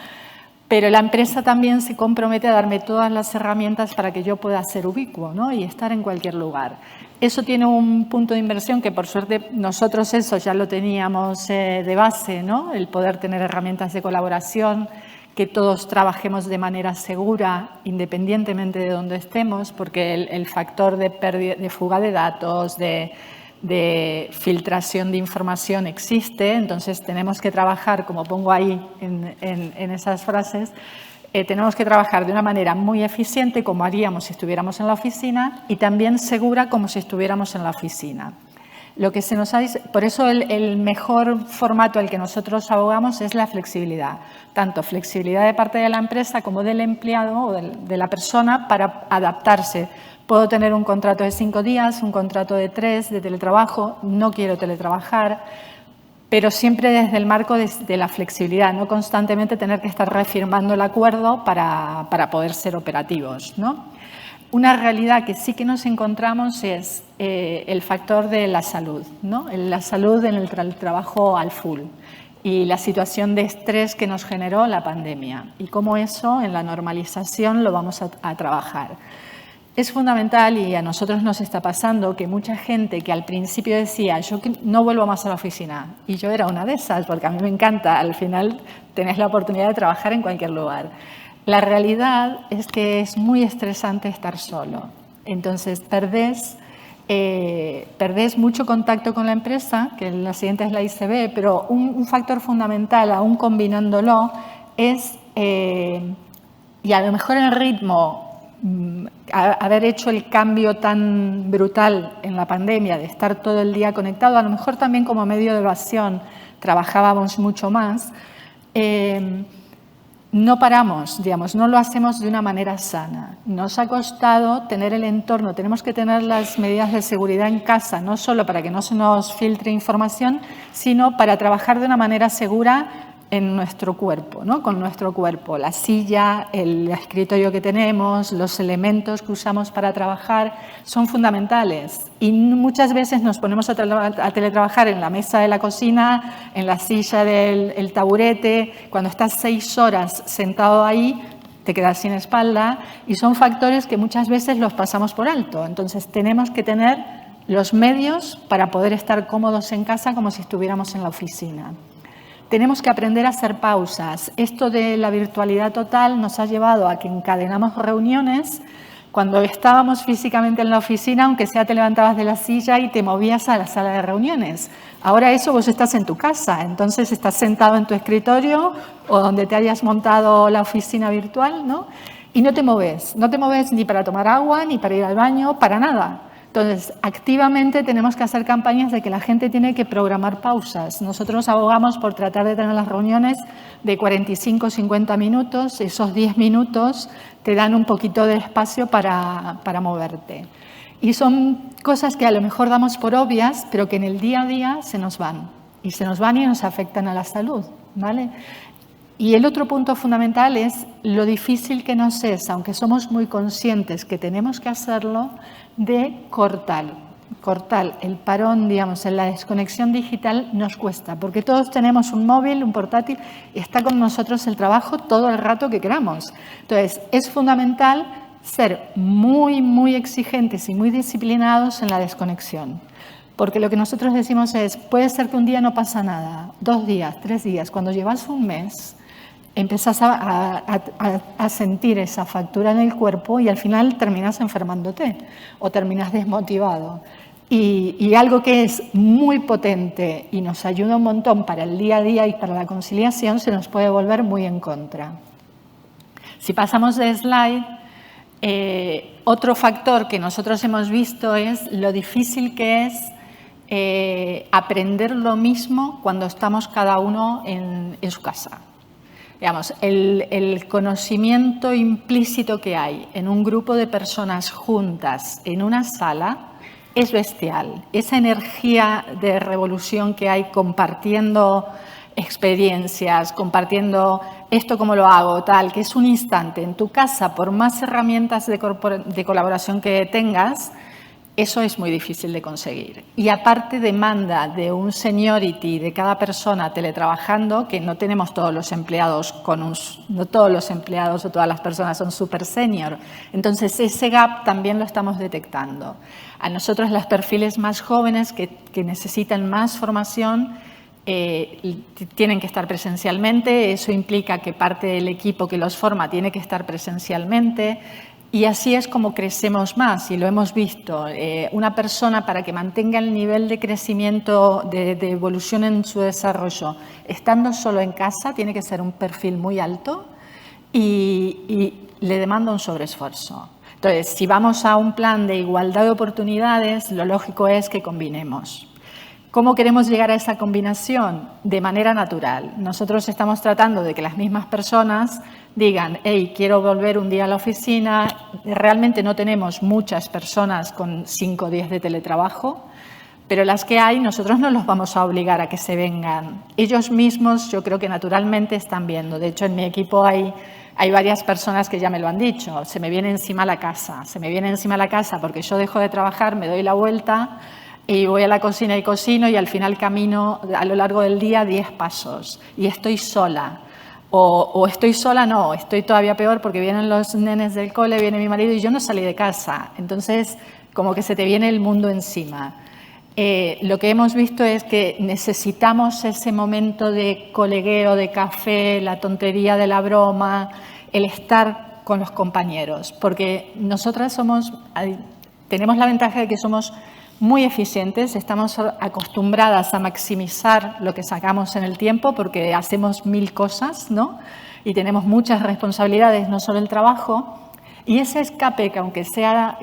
Pero la empresa también se compromete a darme todas las herramientas para que yo pueda ser ubicuo, ¿no? Y estar en cualquier lugar. Eso tiene un punto de inversión que, por suerte, nosotros eso ya lo teníamos de base, ¿no? El poder tener herramientas de colaboración, que todos trabajemos de manera segura, independientemente de dónde estemos, porque el factor de fuga de datos, de filtración de información existe, entonces tenemos que trabajar, como pongo ahí en esas frases, tenemos que trabajar de una manera muy eficiente, como haríamos si estuviéramos en la oficina, y también segura como si estuviéramos en la oficina. Lo que se nos ha, por eso el mejor formato al que nosotros abogamos es la flexibilidad, tanto flexibilidad de parte de la empresa como del empleado o de la persona para adaptarse. Puedo tener un contrato de 5 días, un contrato de 3 de teletrabajo, no quiero teletrabajar, pero siempre desde el marco de la flexibilidad, no constantemente tener que estar reafirmando el acuerdo para poder ser operativos, ¿no? Una realidad que sí que nos encontramos es el factor de la salud, ¿no? La salud en el trabajo al full y la situación de estrés que nos generó la pandemia y cómo eso en la normalización lo vamos a trabajar. Es fundamental y a nosotros nos está pasando que mucha gente que al principio decía yo no vuelvo más a la oficina y yo era una de esas porque a mí me encanta, al final tenés la oportunidad de trabajar en cualquier lugar. La realidad es que es muy estresante estar solo. Entonces, perdés mucho contacto con la empresa, que en la siguiente slide se ve, pero un factor fundamental, aún combinándolo, es, y a lo mejor el ritmo, haber hecho el cambio tan brutal en la pandemia, de estar todo el día conectado, a lo mejor también como medio de evasión trabajábamos mucho más, no paramos, digamos, no lo hacemos de una manera sana. Nos ha costado tener el entorno, tenemos que tener las medidas de seguridad en casa, no solo para que no se nos filtre información, sino para trabajar de una manera segura en nuestro cuerpo, ¿no? Con nuestro cuerpo, la silla, el escritorio que tenemos, los elementos que usamos para trabajar son fundamentales. Y muchas veces nos ponemos a teletrabajar en la mesa de la cocina, en la silla del taburete. Cuando estás 6 horas sentado ahí, te quedas sin espalda y son factores que muchas veces los pasamos por alto. Entonces tenemos que tener los medios para poder estar cómodos en casa como si estuviéramos en la oficina. Tenemos que aprender a hacer pausas. Esto de la virtualidad total nos ha llevado a que encadenamos reuniones. Cuando estábamos físicamente en la oficina, aunque sea te levantabas de la silla y te movías a la sala de reuniones. Ahora eso vos estás en tu casa, entonces estás sentado en tu escritorio o donde te hayas montado la oficina virtual, ¿no? Y no te mueves ni para tomar agua, ni para ir al baño, para nada. Entonces, activamente tenemos que hacer campañas de que la gente tiene que programar pausas. Nosotros abogamos por tratar de tener las reuniones de 45 o 50 minutos. Esos 10 minutos te dan un poquito de espacio para moverte. Y son cosas que a lo mejor damos por obvias, pero que en el día a día se nos van. Y se nos van y nos afectan a la salud, ¿vale? Y el otro punto fundamental es lo difícil que nos es, aunque somos muy conscientes que tenemos que hacerlo, de cortar el parón, digamos, en la desconexión digital nos cuesta, porque todos tenemos un móvil, un portátil, y está con nosotros el trabajo todo el rato que queramos. Entonces, es fundamental ser muy, muy exigentes y muy disciplinados en la desconexión. Porque lo que nosotros decimos es, puede ser que un día no pasa nada, 2 días, 3 días, cuando llevas un mes, empezás a sentir esa factura en el cuerpo y al final terminas enfermándote o terminas desmotivado. Y algo que es muy potente y nos ayuda un montón para el día a día y para la conciliación se nos puede volver muy en contra. Si pasamos de slide, otro factor que nosotros hemos visto es lo difícil que es aprender lo mismo cuando estamos cada uno en su casa. Digamos, el conocimiento implícito que hay en un grupo de personas juntas en una sala es bestial. Esa energía de revolución que hay compartiendo experiencias, compartiendo esto como lo hago, tal, que es un instante. En tu casa, por más herramientas de colaboración que tengas, eso es muy difícil de conseguir. Y aparte demanda de un seniority de cada persona teletrabajando, que no tenemos todos los empleados no todos los empleados o todas las personas son súper senior. Entonces ese gap también lo estamos detectando. A nosotros los perfiles más jóvenes que necesitan más formación tienen que estar presencialmente. Eso implica que parte del equipo que los forma tiene que estar presencialmente. Y así es como crecemos más, y lo hemos visto. Una persona, para que mantenga el nivel de crecimiento, de evolución en su desarrollo, estando solo en casa, tiene que ser un perfil muy alto y le demanda un sobreesfuerzo. Entonces, si vamos a un plan de igualdad de oportunidades, lo lógico es que combinemos. ¿Cómo queremos llegar a esa combinación? De manera natural. Nosotros estamos tratando de que las mismas personas digan, hey, quiero volver un día a la oficina. Realmente no tenemos muchas personas con 5 días de teletrabajo, pero las que hay, nosotros no los vamos a obligar a que se vengan. Ellos mismos, yo creo que naturalmente están viendo. De hecho, en mi equipo hay varias personas que ya me lo han dicho. Se me viene encima la casa. Se me viene encima la casa porque yo dejo de trabajar, me doy la vuelta y voy a la cocina y cocino y al final camino a lo largo del día 10 pasos y estoy sola. O estoy sola, no, estoy todavía peor porque vienen los nenes del cole, viene mi marido y yo no salí de casa. Entonces, como que se te viene el mundo encima. Lo que hemos visto es que necesitamos ese momento de colegueo, de café, la tontería de la broma, el estar con los compañeros. Porque nosotras tenemos la ventaja de que somos muy eficientes, estamos acostumbradas a maximizar lo que sacamos en el tiempo porque hacemos 1000 cosas, ¿no? Y tenemos muchas responsabilidades, no solo el trabajo. Y ese escape, que aunque sea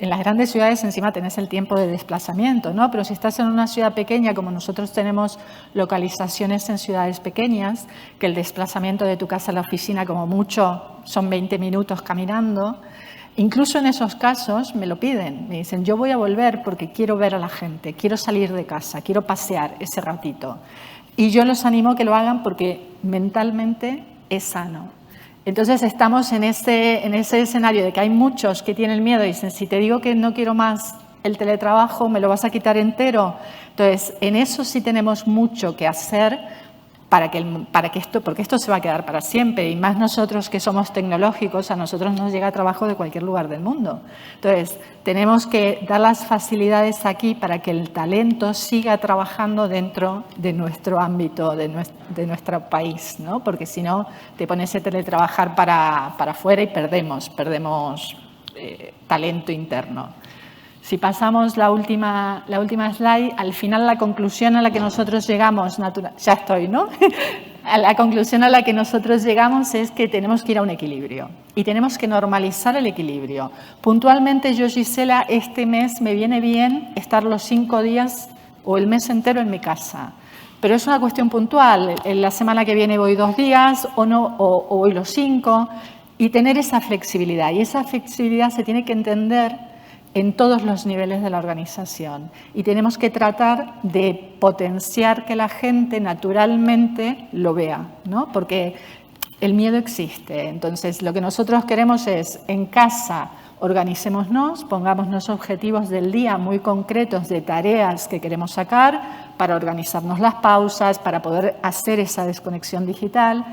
en las grandes ciudades encima tenés el tiempo de desplazamiento, ¿no? Pero si estás en una ciudad pequeña, como nosotros tenemos localizaciones en ciudades pequeñas, que el desplazamiento de tu casa a la oficina como mucho son 20 minutos caminando, incluso en esos casos me lo piden, me dicen, yo voy a volver porque quiero ver a la gente, quiero salir de casa, quiero pasear ese ratito. Y yo los animo a que lo hagan porque mentalmente es sano. Entonces estamos en ese escenario de que hay muchos que tienen miedo y dicen, si te digo que no quiero más el teletrabajo, ¿me lo vas a quitar entero? Entonces, en eso sí tenemos mucho que hacer porque esto se va a quedar para siempre, y más nosotros que somos tecnológicos, a nosotros nos llega trabajo de cualquier lugar del mundo. Entonces, tenemos que dar las facilidades aquí para que el talento siga trabajando dentro de nuestro ámbito, de nuestro país, ¿no? Porque si no, te pones a teletrabajar para afuera y perdemos talento interno. Si pasamos la última slide, al final la conclusión a la que nosotros llegamos, ya estoy, ¿no? La conclusión a la que nosotros llegamos es que tenemos que ir a un equilibrio y tenemos que normalizar el equilibrio. Puntualmente yo, Gisela, este mes me viene bien estar los 5 días o el mes entero en mi casa. Pero es una cuestión puntual. En la semana que viene voy 2 días o voy los 5, y tener esa flexibilidad. Y esa flexibilidad se tiene que entender en todos los niveles de la organización, y tenemos que tratar de potenciar que la gente naturalmente lo vea, ¿no? Porque el miedo existe. Entonces, lo que nosotros queremos es, en casa, organicémonos, pongámonos objetivos del día muy concretos de tareas que queremos sacar para organizarnos las pausas, para poder hacer esa desconexión digital.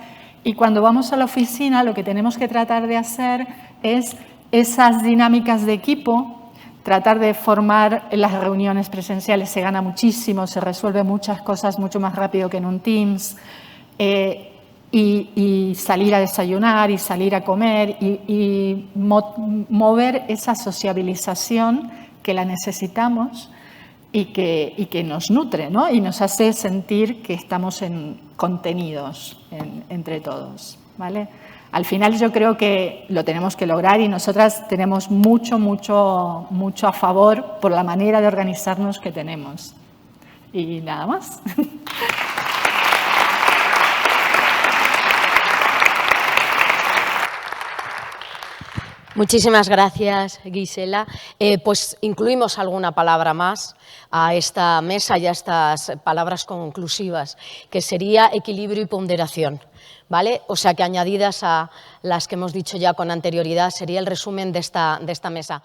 Y cuando vamos a la oficina, lo que tenemos que tratar de hacer es esas dinámicas de equipo. Tratar de formar en las reuniones presenciales se gana muchísimo, se resuelve muchas cosas mucho más rápido que en un Teams, y salir a desayunar y salir a comer y mover esa sociabilización que la necesitamos y que nos nutre, ¿no? Y nos hace sentir que estamos contenidos entre todos, ¿vale? Al final yo creo que lo tenemos que lograr, y nosotras tenemos mucho a favor por la manera de organizarnos que tenemos. Y nada más. Muchísimas gracias, Gisela. Pues incluimos alguna palabra más a esta mesa y a estas palabras conclusivas, que sería equilibrio y ponderación, ¿vale? O sea que añadidas a las que hemos dicho ya con anterioridad, sería el resumen de esta mesa.